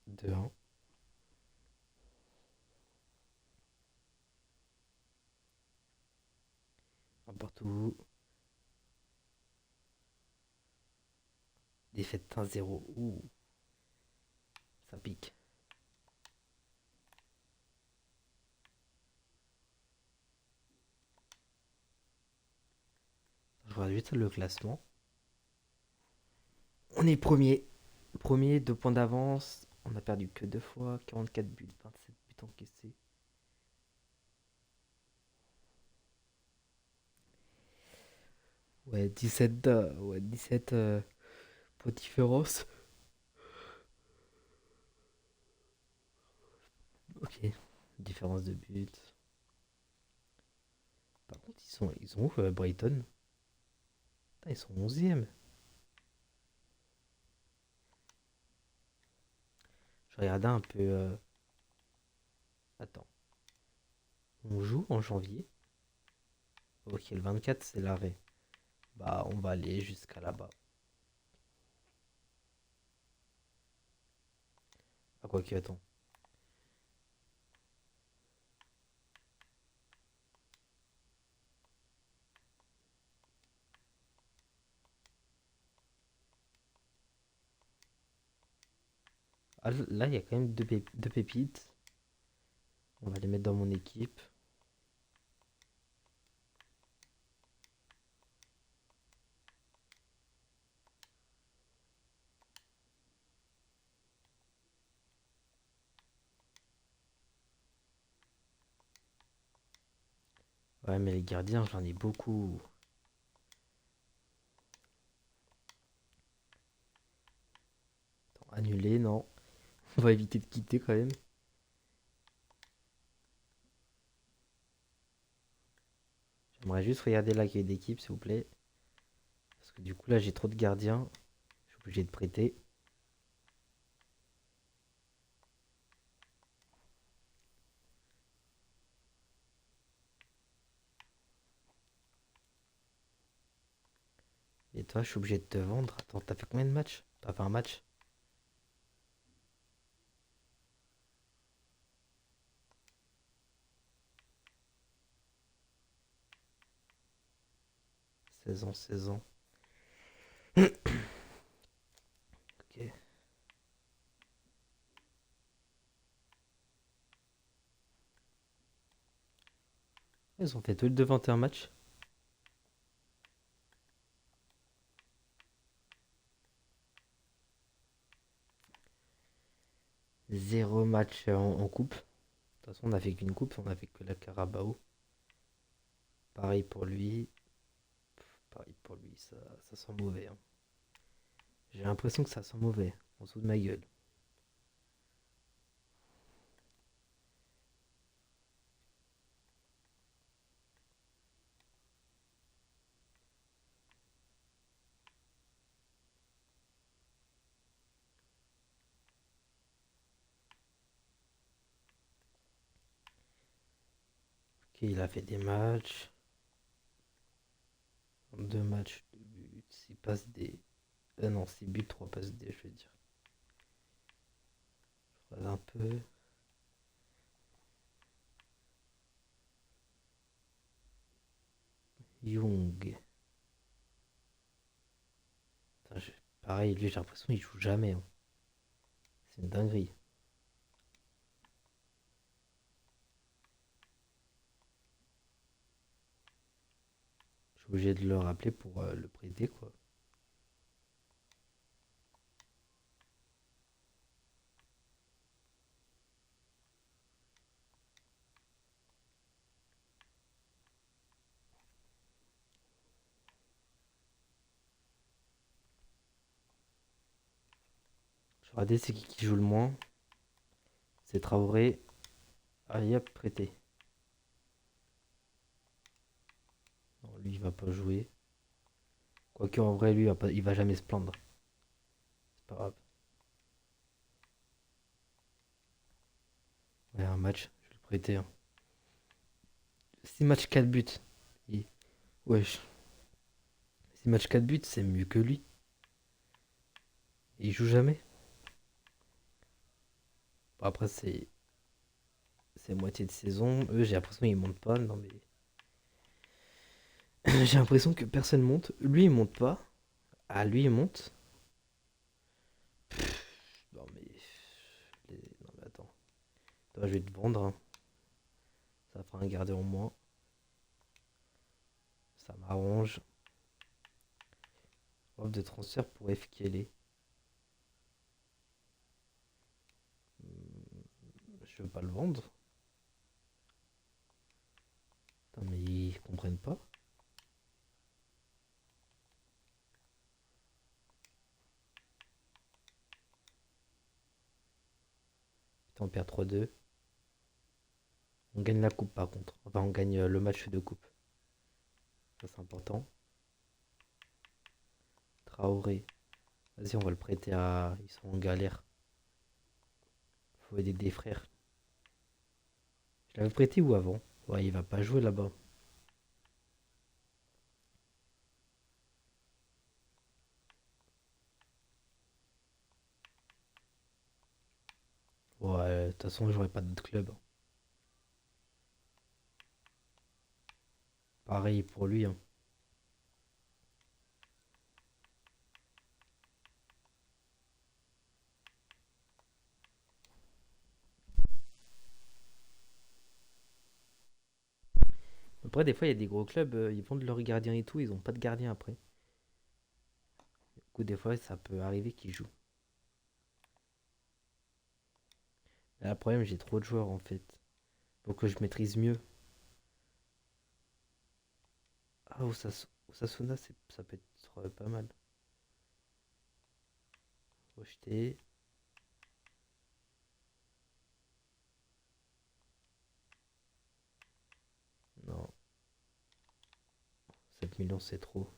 2-1. N'importe où. Défaite 1-0. Ouh, ça pique. Je regarde vite le classement. On est premier. Premier, 2 points d'avance. On a perdu que 2 fois. 44 buts, 27 buts encaissés. Ouais, 17, ouais, 17 points de différence. Ok. Différence de but. Par contre, ils sont où, Brighton? Putain, ils sont 11e. Je regardais un peu. Attends. On joue en janvier. Ok, le 24, c'est l'arrêt. Bah, on va aller jusqu'à là-bas. Ah, quoi que, attends. Ah, là, il y a quand même deux pépites. On va les mettre dans mon équipe. Ouais, mais les gardiens, j'en ai beaucoup. Attends, annulé, non. On va éviter de quitter quand même. J'aimerais juste regarder l'accueil d'équipe, s'il vous plaît. Parce que du coup, là, j'ai trop de gardiens. Je suis obligé de prêter. Et toi, je suis obligé de te vendre. Attends, t'as fait combien de matchs? T'as fait un match? Saison, saison. Ok. Ils ont fait tous les deux 21 matchs. Zéro match en coupe. De toute façon, on a fait qu'une coupe. On a fait que la Carabao. Pareil pour lui. Pareil pour lui. Ça sent mauvais, hein. J'ai l'impression que ça sent mauvais. En dessous de ma gueule. Ok, il a fait des matchs. En 2 matchs, 2 buts. 6 passes des. Non, 6 buts, 3 passes des, je veux dire. Je regarde un peu. Young. Putain, pareil, lui, j'ai l'impression qu'il joue jamais, hein. C'est une dinguerie. Je suis obligé de le rappeler pour le prêter, quoi. Je vais regarder c'est qui joue le moins. C'est Traoré. Allez hop, prêté. Non, lui, il va pas jouer. Quoique, en vrai, lui, il va jamais se plaindre. C'est pas grave. Ouais, un match, je vais le prêter, hein. 6 matchs, 4 buts. Il- Wesh. 6 matchs, 4 buts, c'est mieux que lui. Il joue jamais. Bon, après, c'est moitié de saison. Eux, j'ai l'impression qu'ils montent pas. Non, mais. J'ai l'impression que personne monte. Lui, il monte pas. Ah, lui, il monte. Non, mais. Non, mais attends. Toi, je vais te vendre, hein. Ça fera un gardien en moins. Ça m'arrange. Offre de transfert pour FKL. Je veux pas le vendre. Putain, mais ils comprennent pas. Putain, on perd 3-2. On gagne la coupe par contre. Enfin, on gagne le match de coupe. Ça, c'est important. Traoré. Vas-y, on va le prêter à. Ils sont en galère. Faut aider des frères. Je l'avais prêté où avant? Ouais, il va pas jouer là-bas. Ouais, de toute façon, j'aurais pas d'autre club. Pareil pour lui, hein. Après, des fois, il y a des gros clubs, ils vendent leurs gardiens et tout, ils ont pas de gardien après. Du coup, des fois, ça peut arriver qu'ils jouent. Mais là, le problème, j'ai trop de joueurs en fait. Faut que je maîtrise mieux. Ah, Osasuna, ça peut être pas mal. Rejeté. Non, 7 millions, c'est trop.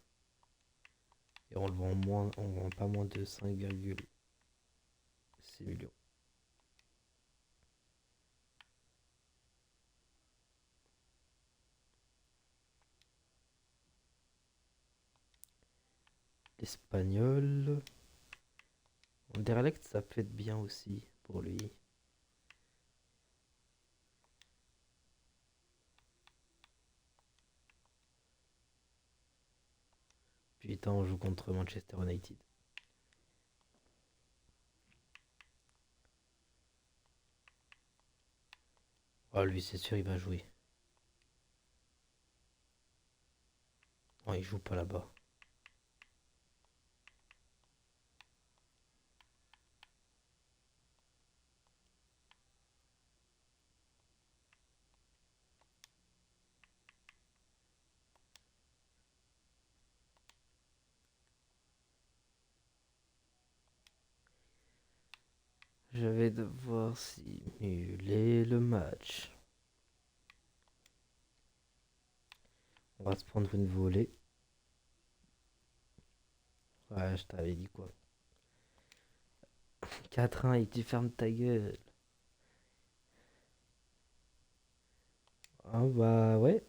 Et on le vend moins, on vend pas moins de 5,6 millions. L'espagnol. Anderlecht, ça peut être bien aussi pour lui. Putain, on joue contre Manchester United. Oh, lui, c'est sûr, il va jouer. Non, il joue pas là-bas. Je vais devoir simuler le match. On va se prendre une volée. Ouais, je t'avais dit quoi. 4-1 et tu fermes ta gueule. Ah bah ouais.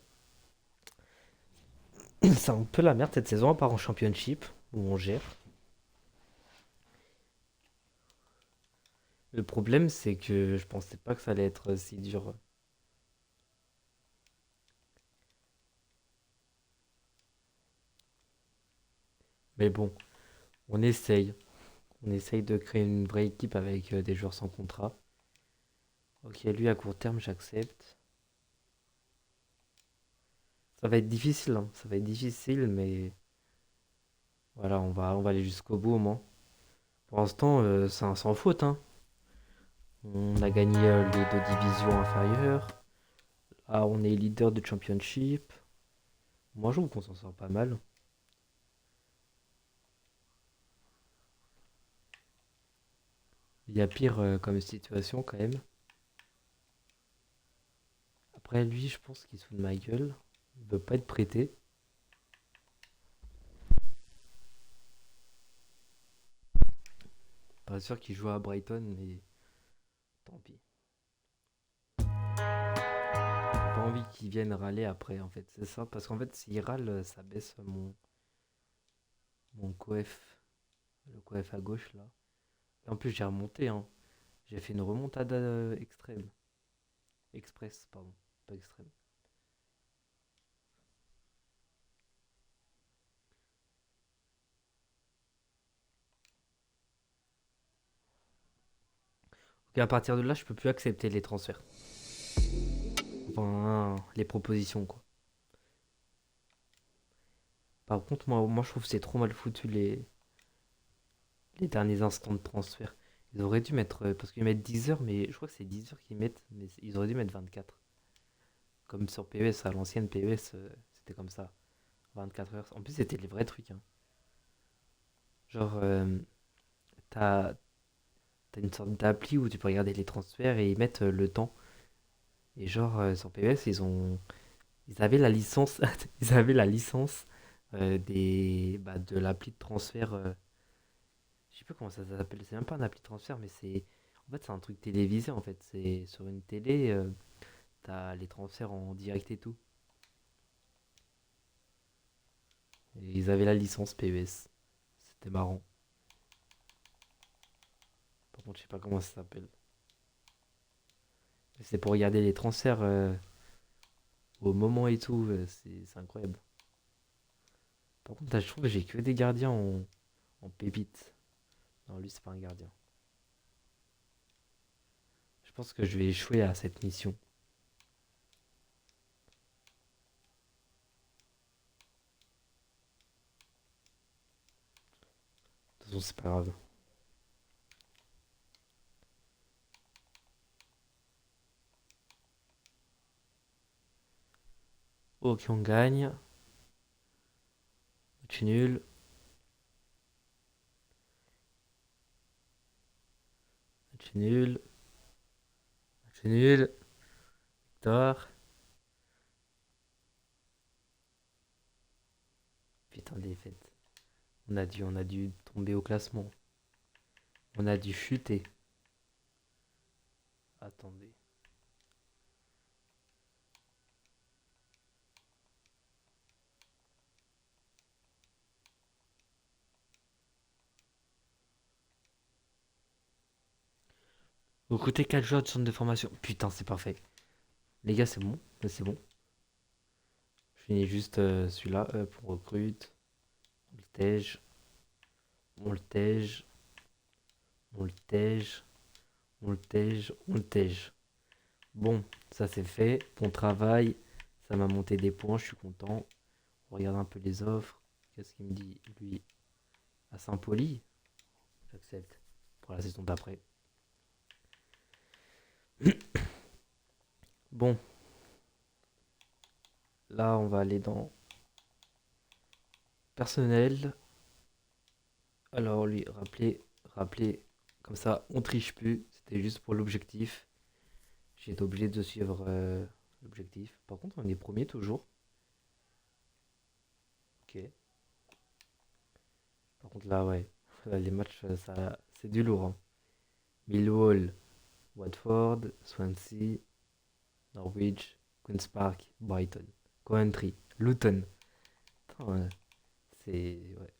C'est un peu la merde cette saison, à part en championship, où on gère. Le problème, c'est que je pensais pas que ça allait être si dur. Mais bon, on essaye. On essaye de créer une vraie équipe avec des joueurs sans contrat. Ok, lui à court terme, j'accepte. Ça va être difficile, hein. Ça va être difficile, mais voilà, on va aller jusqu'au bout au moins. Pour l'instant, c'est un sans faute, hein. On a gagné les deux divisions inférieures. Ah, on est leader de championship. Moi, je trouve qu'on s'en sort pas mal. Il y a pire comme situation quand même. Après, lui, je pense qu'il se fout de ma gueule. Il veut pas être prêté. Pas sûr qu'il joue à Brighton, mais tant pis. J'ai pas envie qu'il vienne râler après, en fait. C'est ça. Parce qu'en fait, s'il râle, ça baisse mon coef. Le coef à gauche, là. Et en plus, j'ai remonté, hein. J'ai fait une remontada extrême. Express, pardon. Pas extrême. Ok, à partir de là, je peux plus accepter les transferts. Enfin, les propositions, quoi. Par contre, moi je trouve que c'est trop mal foutu les derniers instants de transfert. Ils auraient dû mettre. Parce qu'ils mettent 10 heures, mais je crois que c'est 10 heures qu'ils mettent. Mais ils auraient dû mettre 24. Comme sur PES, à l'ancienne PES, c'était comme ça. 24 heures. En plus, c'était les vrais trucs, hein. Genre, t'as t'as une sorte d'appli où tu peux regarder les transferts et ils mettent le temps. Et genre, sur PES, ils avaient la licence. Ils avaient la licence de l'appli de transfert. Je sais pas comment ça s'appelle, c'est même pas un appli de transfert, mais c'est un truc télévisé en fait. C'est sur une télé, t'as les transferts en direct et tout. Et ils avaient la licence PES. C'était marrant. Par contre, je sais pas comment ça s'appelle. Mais c'est pour regarder les transferts au moment et tout. C'est incroyable. Par contre, là, je trouve que j'ai que des gardiens en pépite. Non, lui, c'est pas un gardien. Je pense que je vais échouer à cette mission. De toute façon, c'est pas grave. Ok, on gagne. Match nul. Match nul. Match nul. Victoire. Putain, défaite. On a dû tomber au classement. On a dû chuter. Attendez. Recruter 4 joueurs de centre de formation. Putain, c'est parfait. Les gars, c'est bon. Là, c'est bon. Je finis juste celui-là. Hop, on recrute. On le tège. On le tège. On le tège. On le tège. On le tège. Bon, ça c'est fait. Bon travail. Ça m'a monté des points. Je suis content. On regarde un peu les offres. Qu'est-ce qu'il me dit, lui? À Saint-Pauli. J'accepte. Pour la saison d'après. Bon, là, on va aller dans personnel. Alors, lui, rappelez, comme ça, on triche plus. C'était juste pour l'objectif. J'ai été obligé de suivre l'objectif. Par contre, on est premier toujours. Ok. Par contre, là, ouais. Là, les matchs, ça, c'est du lourd, hein. Millwall, Watford, Swansea, Norwich, Queen's Park, Brighton, Coventry, Luton. Putain, ouais, c'est ouais,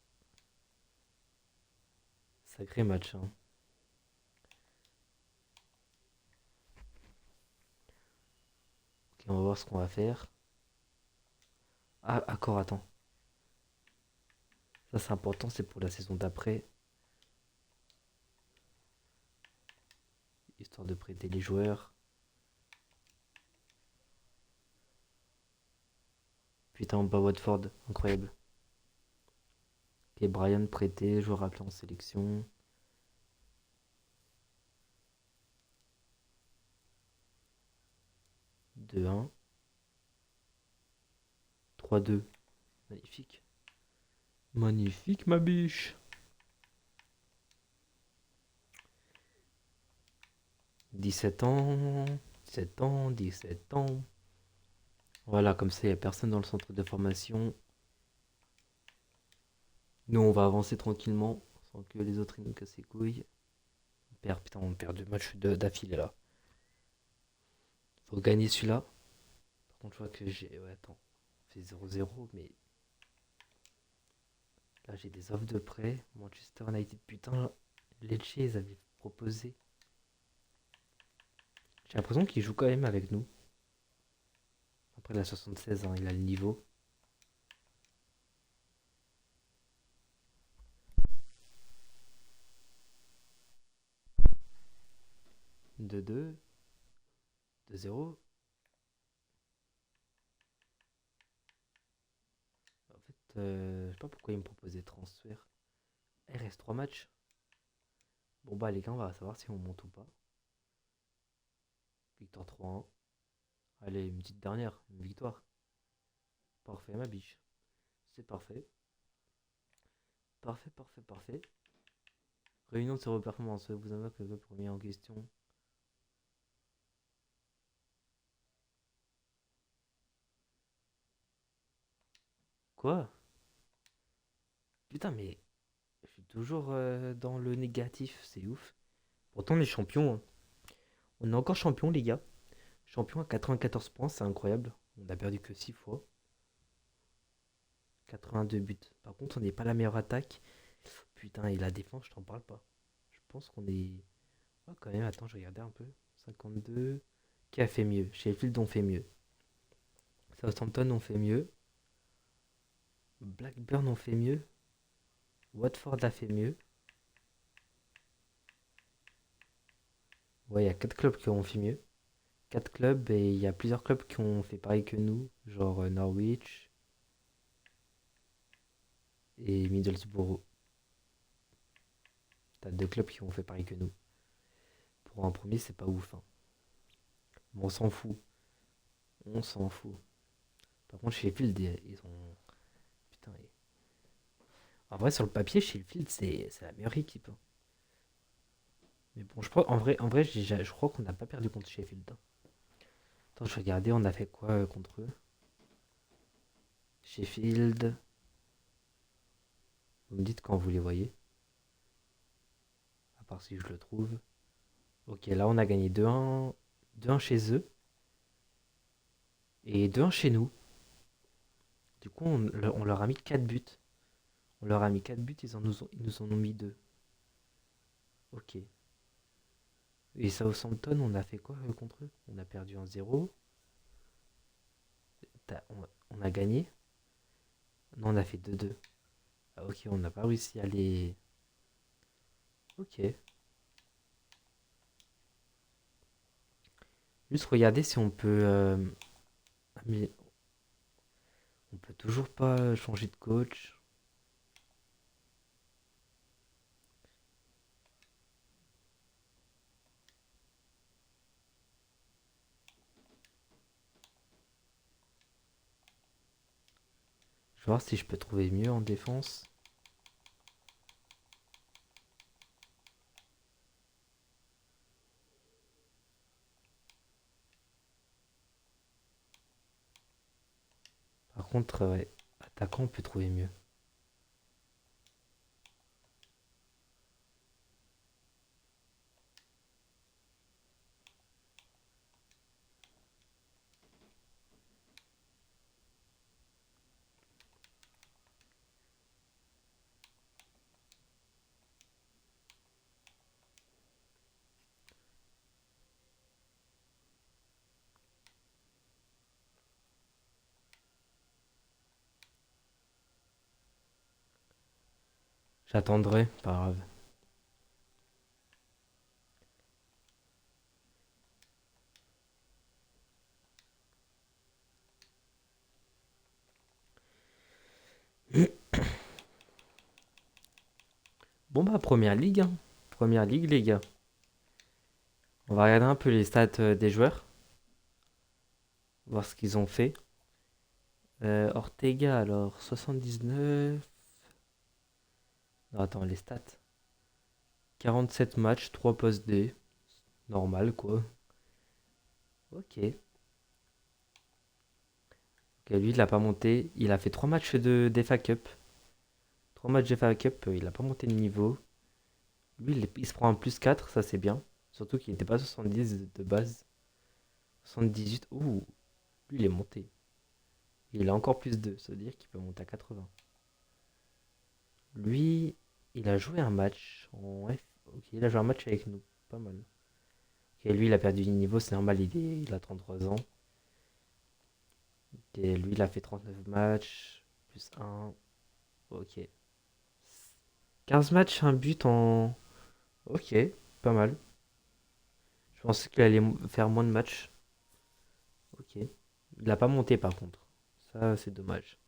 sacré match, hein. Ok, on va voir ce qu'on va faire. Ah, accord, attends. Ça, c'est important, c'est pour la saison d'après. Histoire de prêter les joueurs. Putain, on bat Watford, incroyable. Ok, Brian prêté, joueur appelé en sélection. 2-1. 3-2. Magnifique. Magnifique, ma biche. 17 ans. 17 ans, 17 ans. Voilà, comme ça, il n'y a personne dans le centre de formation. Nous, on va avancer tranquillement, sans que les autres ils nous cassent les couilles. Putain, on perd deux matchs d'affilée là. Faut gagner celui-là. Par contre, je vois que j'ai. Ouais, attends. On fait 0-0, mais là, j'ai des offres de prêt. Manchester United, putain. Lecce, ils avaient proposé. J'ai l'impression qu'il joue quand même avec nous. Après, la 76, hein, il a le niveau. De 2 2-0. En fait, je sais pas pourquoi il me proposait transfert. Il reste 3 matchs. Bon, bah, les gars, on va savoir si on monte ou pas. Victoire 3-1. Allez, une petite dernière, une victoire. Parfait, ma biche. C'est parfait. Parfait, parfait, parfait. Réunion de ses performances. Vous invoque le premier en question. Quoi? Putain, mais je suis toujours dans le négatif, c'est ouf. Pourtant, on est champion, hein. On est encore champion, les gars. Champion à 94 points, c'est incroyable. On a perdu que 6 fois. 82 buts. Par contre, on n'est pas la meilleure attaque. Putain, et la défense, je t'en parle pas. Je pense qu'on est. Oh, quand même, attends, je regardais un peu. 52. Qui a fait mieux? Sheffield, on fait mieux. Southampton, on fait mieux. Blackburn, on fait mieux. Watford a fait mieux. Ouais, il y a 4 clubs qui ont fait mieux. 4 clubs et il y a plusieurs clubs qui ont fait pareil que nous. Genre Norwich et Middlesbrough. T'as 2 clubs qui ont fait pareil que nous. Pour un premier, c'est pas ouf, hein. Mais on s'en fout. On s'en fout. Par contre, Sheffield, ils ont. Putain. En vrai, sur le papier, Sheffield, c'est la meilleure équipe, hein. Mais bon, je crois, en vrai je crois qu'on n'a pas perdu contre Sheffield, hein. Attends, je vais regarder, on a fait quoi contre eux? Sheffield. Vous me dites quand vous les voyez. À part si je le trouve. Ok, là, on a gagné 2-1. 2-1 chez eux. Et 2-1 chez nous. Du coup, on leur a mis 4 buts. On leur a mis 4 buts, ils nous en ont mis 2. Ok. Et Southampton, on a fait quoi contre eux? On a perdu 1-0. On a gagné? Non, on a fait 2-2. Ah, ok, on n'a pas réussi à les. Ok. Juste regarder si on peut. Ah, mais on peut toujours pas changer de coach. Je vais voir si je peux trouver mieux en défense. Par contre, ouais, attaquant, on peut trouver mieux. J'attendrai, pas grave. Bon bah première ligue, hein. Première ligue les gars. On va regarder un peu les stats des joueurs, voir ce qu'ils ont fait. Ortega alors 79. Non, attends, les stats. 47 matchs, 3 postes D. Normal quoi. Ok. Ok, lui, il n'a pas monté. Il a fait 3 matchs de d'FA Cup. 3 matchs d'FA Cup, il n'a pas monté de niveau. Lui, il se prend un plus 4, ça c'est bien. Surtout qu'il n'était pas 70 de base. 78, ouh, lui, il est monté. Et il a encore plus 2, ça veut dire qu'il peut monter à 80. Lui, il a joué un match en F. Ok, il a joué un match avec nous. Pas mal. Ok, lui, il a perdu du niveau, c'est normal, il a 33 ans. Et lui, il a fait 39 matchs, plus un. Ok. 15 matchs, un but en. Ok, pas mal. Je pensais qu'il allait faire moins de matchs. Ok. Il a pas monté par contre. Ça, c'est dommage.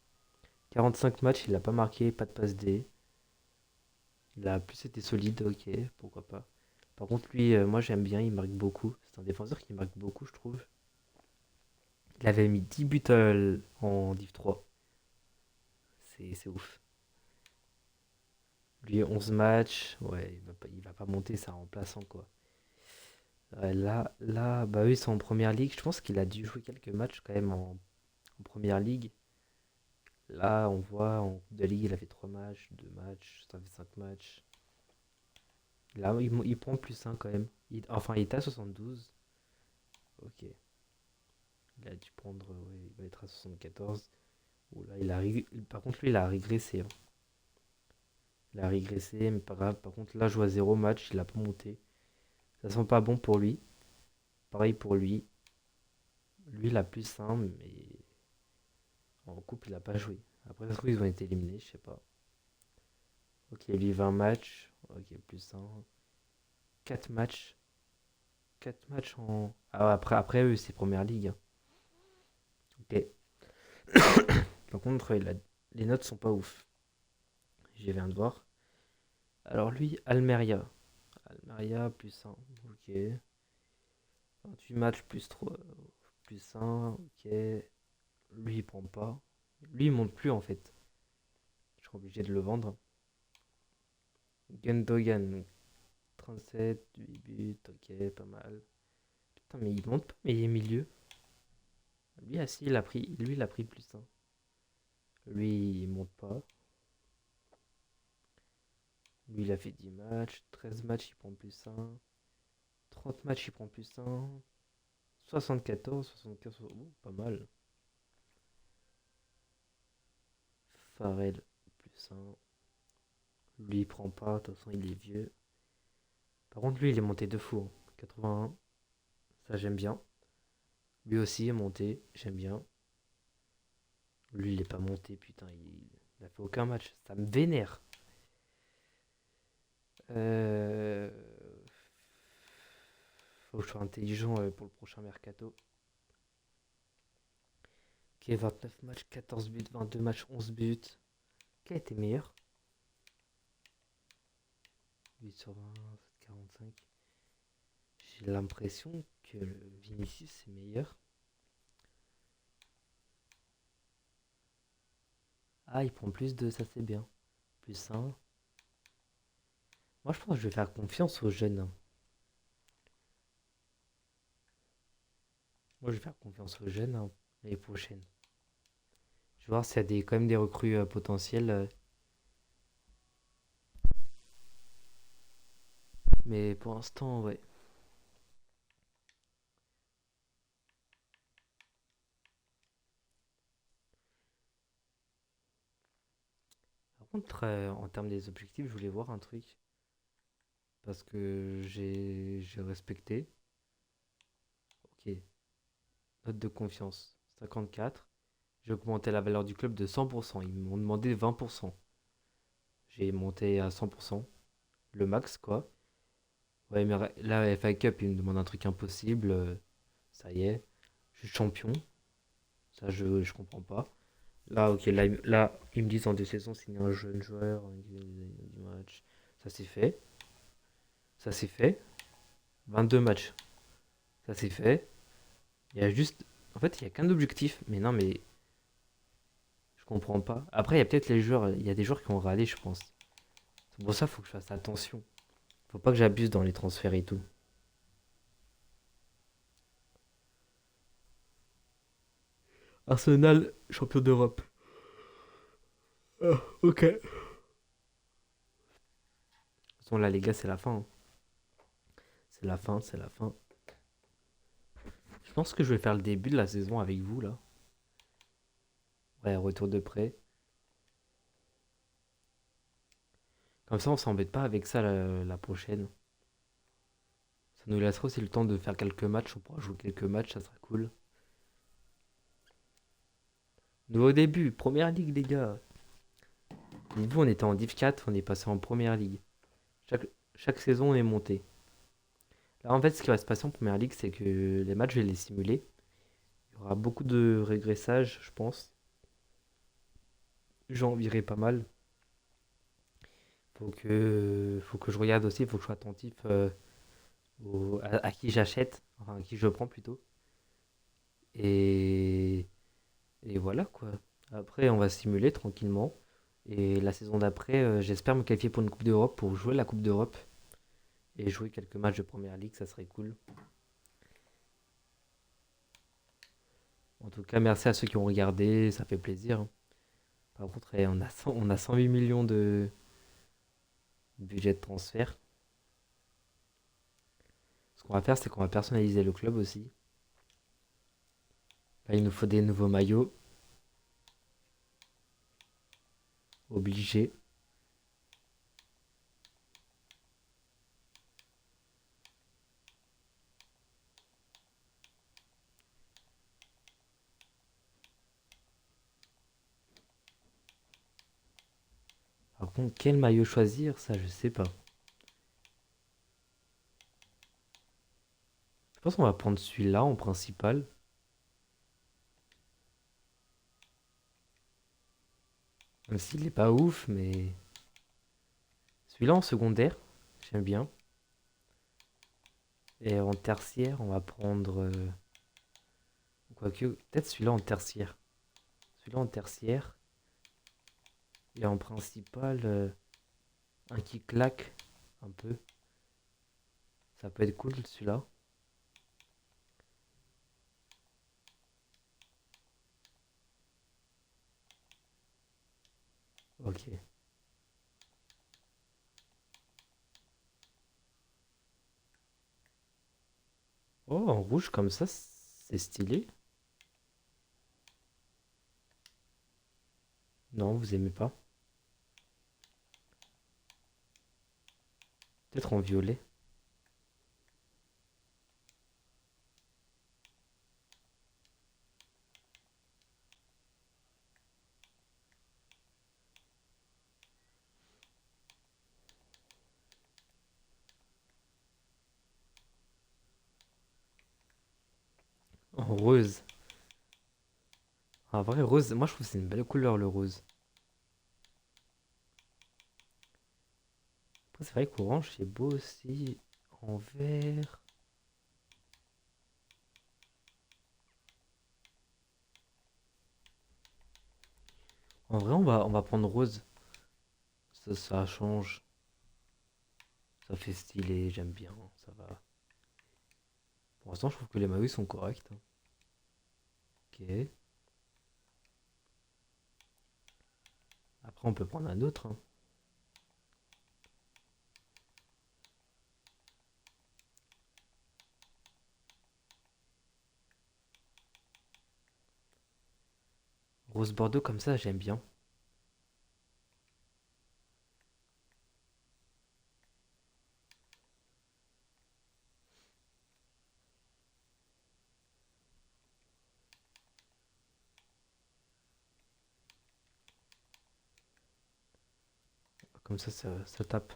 45 matchs, il a pas marqué, pas de passe D. Il a plus été solide, ok, pourquoi pas. Par contre, lui, moi j'aime bien, il marque beaucoup. C'est un défenseur qui marque beaucoup, je trouve. Il avait mis 10 buts en Div 3. C'est ouf. Lui, 11 matchs. Ouais, il va pas monter, c'est un remplaçant, quoi. Ouais, là, bah eux, ils sont en première ligue. Je pense qu'il a dû jouer quelques matchs quand même en première ligue. Là, on voit en Coupe de Ligue, il a fait 3 matchs, 2 matchs, ça fait 5 matchs. Là, il prend plus un quand même. Enfin, il est à 72. Ok. Il a dû prendre. Ouais, il va être à 74. Oh là, par contre, lui, il a régressé, hein. Il a régressé, mais pas grave. Par contre, là, je vois 0 match, il a pas monté. Ça sent pas bon pour lui. Pareil pour lui. Lui, il a plus un, mais en coupe, il a pas joué. Après, ça se trouve, ils ont été éliminés, je sais pas. Ok, lui, 20 matchs. Ok, plus un. 4 matchs. 4 matchs en. Ah, ouais, après eux, c'est première ligue, hein. Ok. Par contre, les notes sont pas ouf. Je viens de voir. Alors lui, Almeria. Almeria plus un. Ok. 28 matchs plus 3. Plus un. Ok. Lui, il prend pas. Lui, il monte plus en fait. Je suis obligé de le vendre. Gundogan. 37. 8 buts. Ok, pas mal. Putain, mais il monte pas, mais il est milieu. Lui, ah si, il a pris plus un. Lui, il monte pas. Lui, il a fait 10 matchs. 13 matchs, il prend plus un. 30 matchs, il prend plus un. 74, 75, oh, pas mal. Farrell, plus un. Lui, il prend pas, de toute façon, il est vieux. Par contre, lui, il est monté de fou, hein. 81, ça j'aime bien. Lui aussi est monté, j'aime bien. Lui, il est pas monté, putain, il a fait aucun match. Ça me vénère. Euh... Faut que je sois intelligent pour le prochain mercato. Ok, 29 matchs, 14 buts, 22 matchs, 11 buts. Qui a été meilleur? 8 sur 20, 45. J'ai l'impression que le Vinicius est meilleur. Ah, il prend plus de, ça c'est bien. Plus un. Moi, je pense que je vais faire confiance aux jeunes, hein. Moi, je vais faire confiance aux jeunes, hein, l'année prochaine. Je vais voir s'il y a quand même des recrues potentielles. Mais pour l'instant, ouais. Par contre, en termes des objectifs, je voulais voir un truc. Parce que j'ai respecté. Ok. Note de confiance. 54. J'ai augmenté la valeur du club de 100%. Ils m'ont demandé 20%. J'ai monté à 100%. Le max, quoi. Ouais, mais là, FA Cup, ils me demandent un truc impossible. Ça y est. Je suis champion. Ça, je comprends pas. Là, ok, là, ils me disent en 2 saisons, signer un jeune joueur, du match. Ça c'est fait. Ça c'est fait. 22 matchs. Ça c'est fait. Il y a juste. En fait, il y a qu'un objectif. Mais non, mais je comprends pas. Après, il y a peut-être les joueurs. Il y a des joueurs qui ont râlé, je pense. C'est pour ça qu'il faut que je fasse attention. Faut pas que j'abuse dans les transferts et tout. Arsenal, champion d'Europe. Ok. De toute façon, là, les gars, c'est la fin, hein. C'est la fin, c'est la fin. Je pense que je vais faire le début de la saison avec vous, là. Ouais, retour de prêt. Comme ça, on s'embête pas avec ça la prochaine. Ça nous laissera aussi le temps de faire quelques matchs. On pourra jouer quelques matchs, ça sera cool. Nouveau début, première ligue, les gars. Dites-vous, on était en Div 4, on est passé en première ligue. Chaque, chaque saison, on est monté. Là, en fait, ce qui va se passer en première ligue, c'est que les matchs, je vais les simuler. Il y aura beaucoup de régressage, je pense. J'en virerai pas mal. Faut que je regarde aussi, faut que je sois attentif à qui j'achète, enfin à qui je prends plutôt. Et, et voilà quoi. Après, on va simuler tranquillement. Et la saison d'après, j'espère me qualifier pour une Coupe d'Europe, pour jouer la Coupe d'Europe et jouer quelques matchs de Première Ligue, ça serait cool. En tout cas, merci à ceux qui ont regardé, ça fait plaisir, hein. Par contre, on a 108 millions de budget de transfert. Ce qu'on va faire, c'est qu'on va personnaliser le club aussi. Là, il nous faut des nouveaux maillots, obligés. Par contre, quel maillot choisir, ça, je sais pas. Je pense qu'on va prendre celui-là en principal. Même s'il est pas ouf, mais celui-là en secondaire, j'aime bien. Et en tertiaire, on va prendre. Quoique, peut-être celui-là en tertiaire. Celui-là en tertiaire. Et en principal, un qui claque un peu. Ça peut être cool celui-là. Ok. Oh, en rouge comme ça, c'est stylé. Non, vous aimez pas. Peut-être en violet. En rose. En vrai, rose, moi je trouve que c'est une belle couleur le rose. Après, c'est vrai qu'orange, c'est beau aussi. En vert. En vrai, on va prendre rose. Ça change. Ça fait stylé, j'aime bien. Ça va. Pour l'instant, je trouve que les maillots sont corrects, hein. Ok. Après, on peut prendre un autre, hein. Rose Bordeaux comme ça, j'aime bien. Comme ça tape.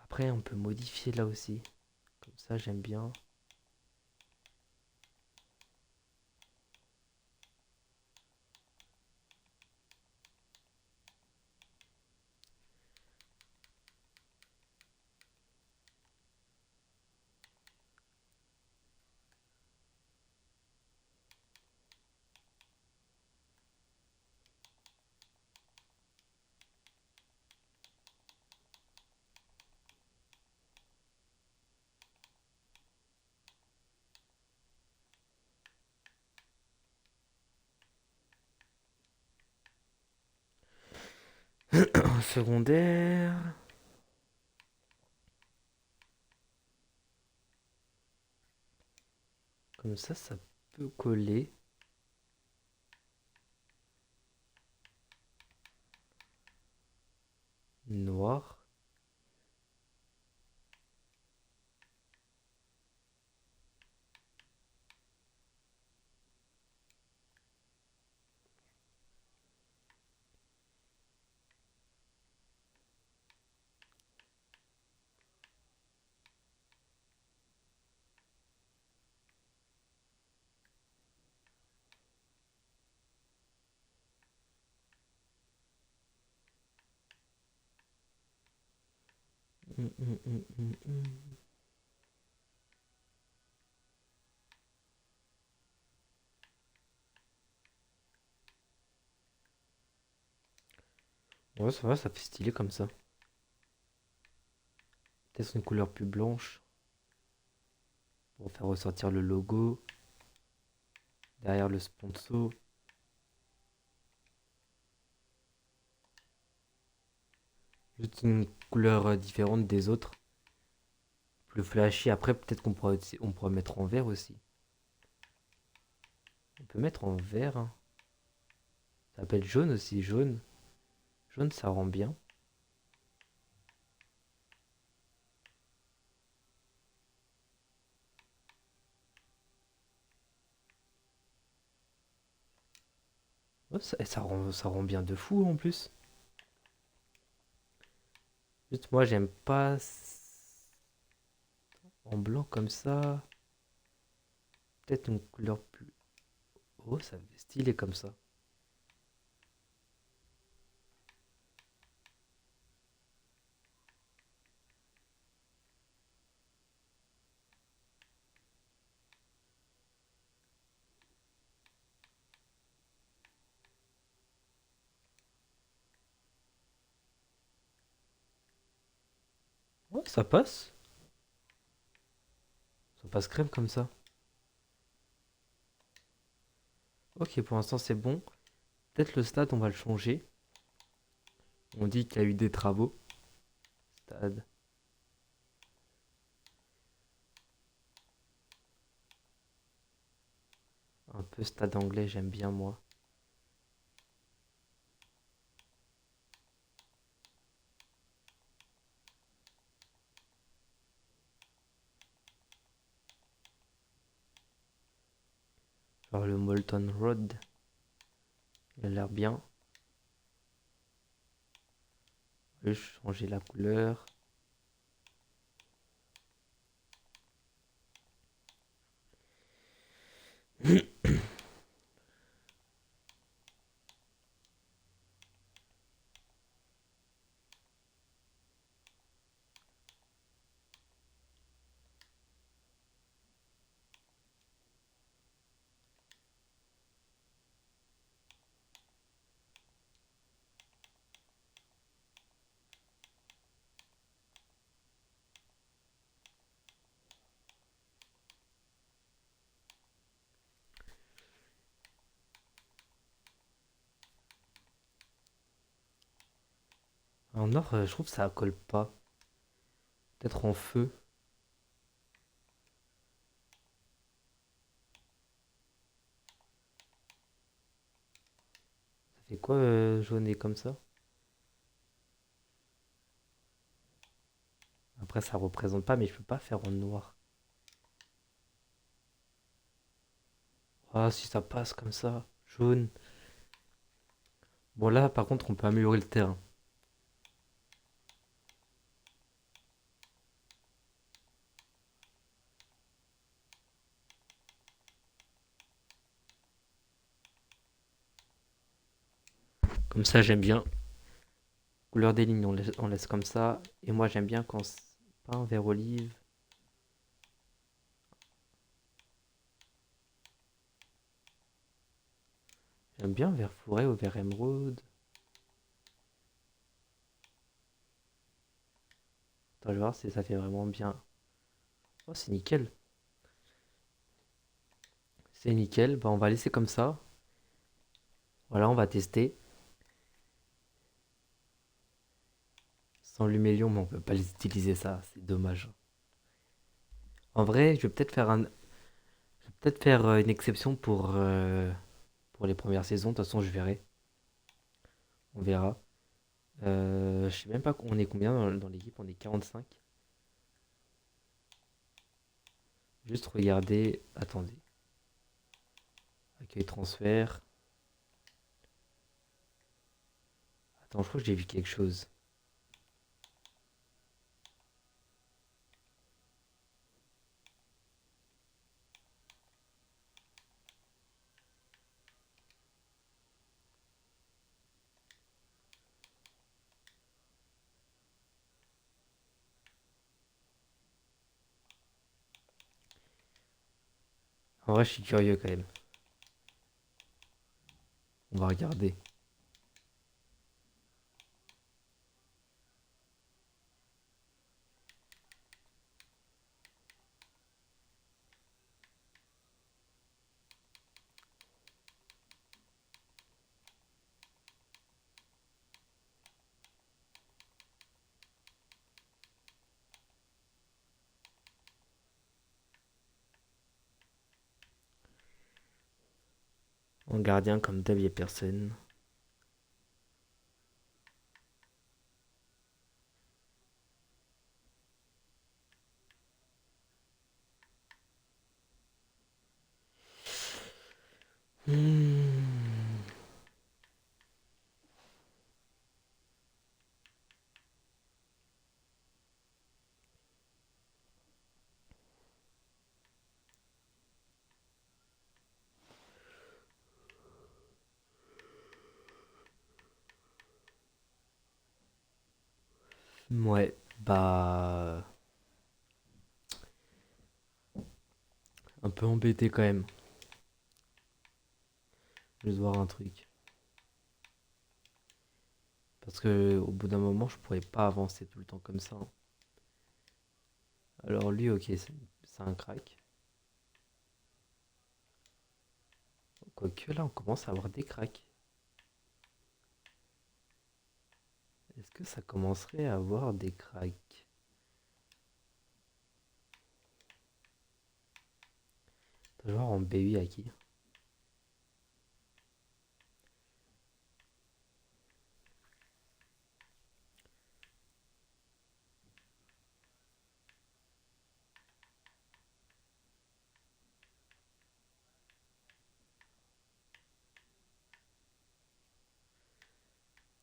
Après, on peut modifier là aussi. Comme ça, j'aime bien. Un secondaire. Comme ça peut coller. Noir. Hum, hum, hum, hum, hum. Ouais, ça va, ça fait stylé comme ça. Peut-être une couleur plus blanche pour faire ressortir le logo. Derrière le sponsor. Juste une couleur différente des autres. Plus flashy. Après, peut-être on pourrait mettre en vert aussi. On peut mettre en vert, hein. Ça peut être jaune aussi, jaune. Jaune, ça rend bien. Ouais, ça rend bien de fou en plus. Juste moi, j'aime pas en blanc comme ça. Peut-être une couleur plus... Oh, ça fait stylé comme ça. Ouais, ça passe. Ça passe crème comme ça. Ok, pour l'instant, c'est bon. Peut-être le stade, on va le changer. On dit qu'il y a eu des travaux. Stade. Un peu stade anglais, j'aime bien moi. Genre le Molton Road. Il a l'air bien. Je vais changer la couleur. En or, je trouve que ça colle pas. Peut-être en feu. Ça fait quoi jaune et comme ça? Après, ça représente pas, mais je peux pas faire en noir. Ah, si ça passe comme ça. Jaune. Bon, là, par contre, on peut améliorer le terrain. Comme ça, j'aime bien. Couleur des lignes, on laisse comme ça. Et moi, j'aime bien quand c'est pas un vert olive. J'aime bien vert forêt ou vert émeraude. Attends, je vais voir si ça fait vraiment bien. Oh, c'est nickel. C'est nickel. Bah, on va laisser comme ça. Voilà, on va tester. Sans Lumélion, mais on peut pas les utiliser ça, c'est dommage. En vrai, je vais peut-être faire une exception pour les premières saisons. De toute façon, je verrai. On verra. Je sais même pas, on est combien dans l'équipe? On est 45. Juste regarder. Attendez. Accueil transfert. Attends, je crois que j'ai vu quelque chose. En vrai, je suis curieux quand même. On va regarder. En gardien, comme d'hab, y a personne. Hmm. Ouais, bah. Un peu embêté quand même. Je vais voir un truc. Parce que au bout d'un moment, je pourrais pas avancer tout le temps comme ça, hein. Alors lui, ok, c'est un crack. Quoique là, on commence à avoir des cracks. Est-ce que ça commencerait à avoir des cracks? Genre en BU à qui?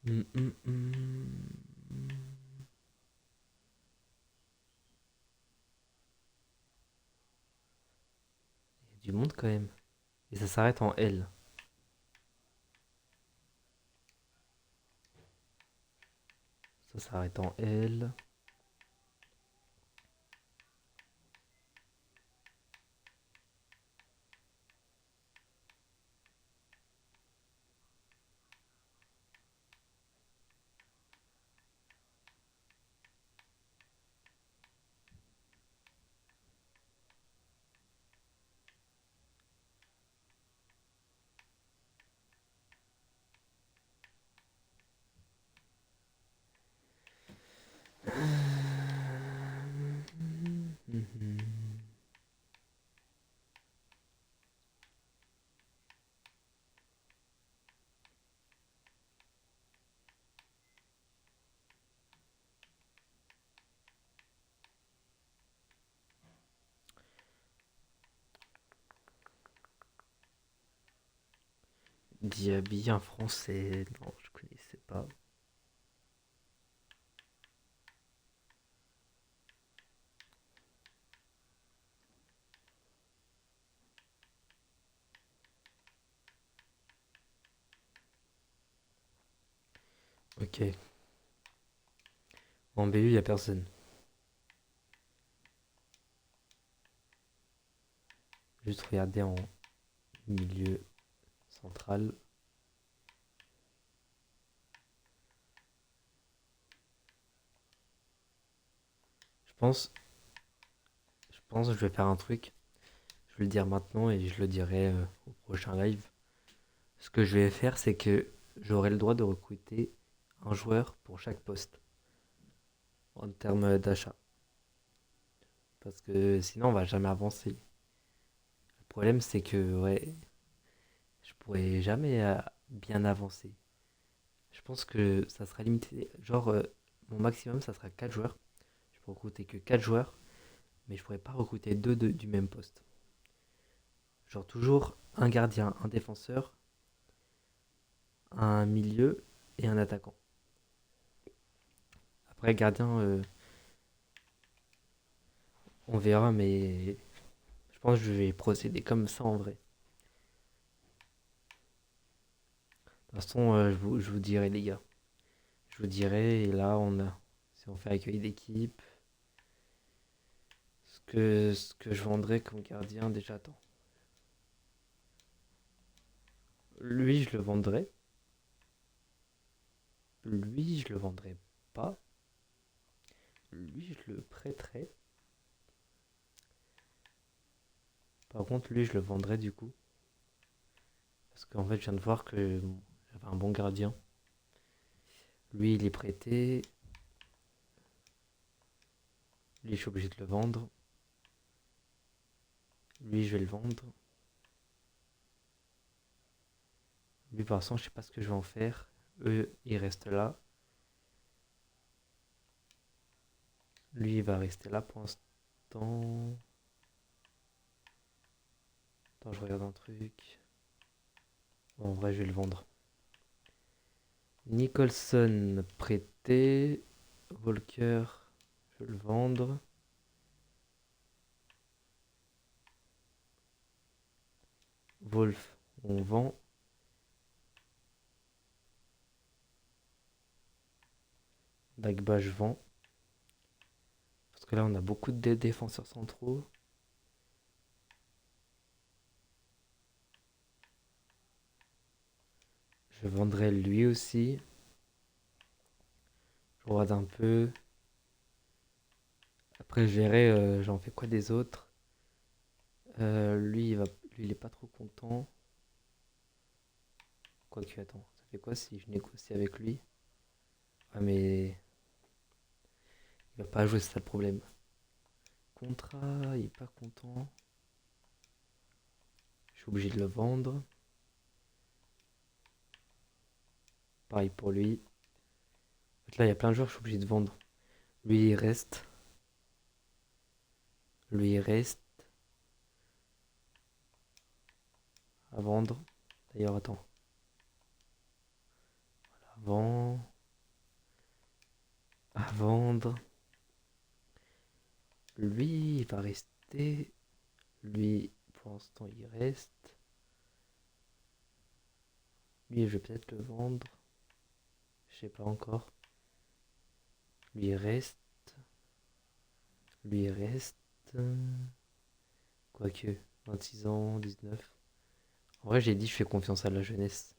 Hum, hum, hum. Il y a du monde quand même. Et ça s'arrête en L. Ça s'arrête en L. Diaby, un français. Non, je connaissais pas. Ok. En BU, y a personne. Juste regarder en milieu central. Je pense, je pense que je vais faire un truc. Je vais le dire maintenant et je le dirai au prochain live. Ce que je vais faire, c'est que j'aurai le droit de recruter un joueur pour chaque poste. en termes d'achat. Parce que sinon, on va jamais avancer. Le problème, c'est que, ouais, je pourrais jamais bien avancer. Je pense que ça sera limité. Genre, mon maximum, ça sera 4 joueurs. Je peux recruter que 4 joueurs, mais je pourrais pas recruter deux du même poste. Genre, toujours un gardien, un défenseur, un milieu et un attaquant. Après, gardien, on verra, mais je pense que je vais procéder comme ça en vrai. De toute façon, je vous dirai, les gars. Je vous dirai, et là, si on fait accueil d'équipe, ce que je vendrais comme gardien, déjà, attends. Lui, je le vendrais. Lui, je le vendrais pas. Lui, je le prêterais. Par contre, lui, je le vendrais du coup. Parce qu'en fait, je viens de voir que bon, j'avais un bon gardien. Lui, il est prêté. Lui, je suis obligé de le vendre. Lui, je vais le vendre. Lui, par contre, je sais pas ce que je vais en faire. Eux, ils restent là. Lui, il va rester là pour l'instant. Attends, je regarde un truc. Bon, en vrai, je vais le vendre. Nicholson, prêté. Volker, je vais le vendre. Wolf, on vend. Dagba, je vends. Parce que là, on a beaucoup de défenseurs centraux. Je vendrai lui aussi. Je regarde un peu. Après, je verrai, j'en fais quoi des autres. Lui, il est pas trop content. Quoique, attends, ça fait quoi si je négocie avec lui? Ah, mais il va pas jouer, c'est ça le problème. Contrat, il est pas content. Je suis obligé de le vendre. Pareil pour lui. En fait, là, il y a plein de joueurs, je suis obligé de vendre. Lui, il reste. Lui, il reste à vendre. D'ailleurs, attends. À à vendre. Lui, il va rester. Lui, pour l'instant, il reste. Lui, je vais peut-être le vendre. Je sais pas encore. Lui, il reste. Lui, il reste. Quoique, 26 ans, 19. En vrai, j'ai dit, je fais confiance à la jeunesse.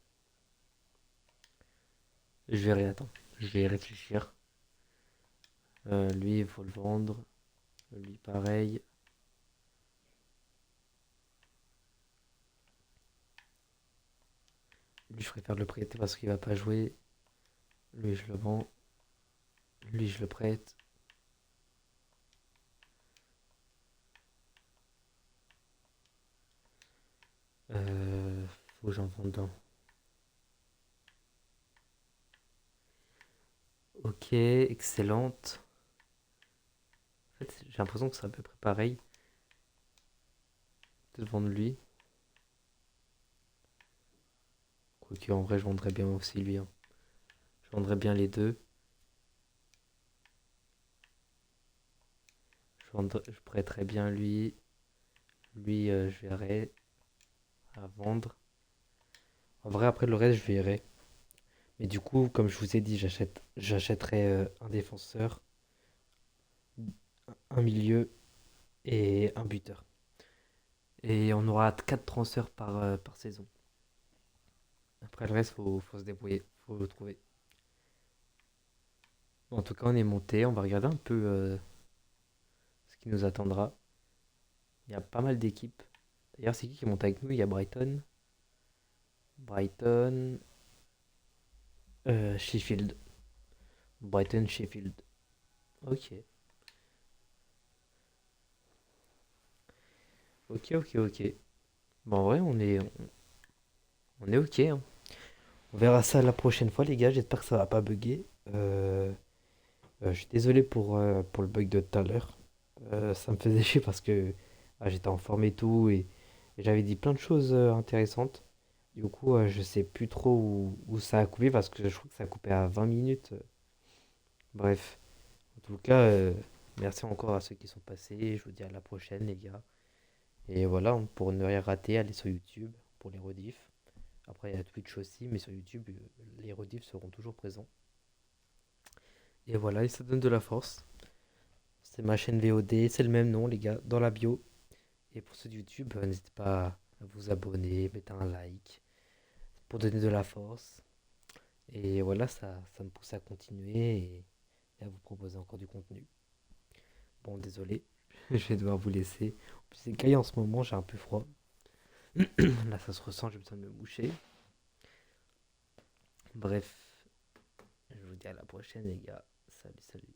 Je verrai, attends. Je vais y réfléchir. Lui, il faut le vendre. Lui, pareil. Lui, je préfère le prêter parce qu'il va pas jouer. Lui, je le vends. Lui, je le prête. Faut que j'en vende un. Ok, excellente. En fait, j'ai l'impression que c'est à peu près pareil. Peut-être vendre lui. Quoique, en vrai, je vendrais bien aussi lui, hein. Je vendrais bien les deux. Je prêterais bien lui. Lui, je verrai à vendre. En vrai, après le reste, je verrai. Mais du coup, comme je vous ai dit, j'achèterai un défenseur, un milieu et un buteur. Et on aura 4 transferts par saison. Après le reste, faut se débrouiller, faut le trouver. Bon, en tout cas, on est monté. On va regarder un peu ce qui nous attendra. Il y a pas mal d'équipes. D'ailleurs, c'est qui monte avec nous? Il y a Brighton. Brighton. Sheffield. Brighton, Sheffield. Ok. Ok, ok, ok. Bon, en vrai, on est ok, hein. On verra ça la prochaine fois, les gars. J'espère que ça va pas bugger. Je suis désolé pour le bug de tout à l'heure. Ça me faisait chier parce que j'étais en forme et tout. Et j'avais dit plein de choses intéressantes. Du coup, je sais plus trop où ça a coupé parce que je crois que ça a coupé à 20 minutes. Bref. En tout cas, merci encore à ceux qui sont passés. Je vous dis à la prochaine, les gars. Et voilà, hein, pour ne rien rater, allez sur YouTube pour les rediffs. Après, il y a Twitch aussi, mais sur YouTube, les rediffs seront toujours présents. Et voilà, et ça donne de la force. C'est ma chaîne VOD, c'est le même nom, les gars, dans la bio. Et pour ceux de YouTube, n'hésitez pas à vous abonner, mettez un like pour donner de la force. Et voilà, ça me pousse à continuer et à vous proposer encore du contenu. Bon, désolé, je vais devoir vous laisser. En plus, c'est caillé en ce moment, j'ai un peu froid. Là, ça se ressent, j'ai besoin de me moucher. Bref, je vous dis à la prochaine, les gars. Salut, salut.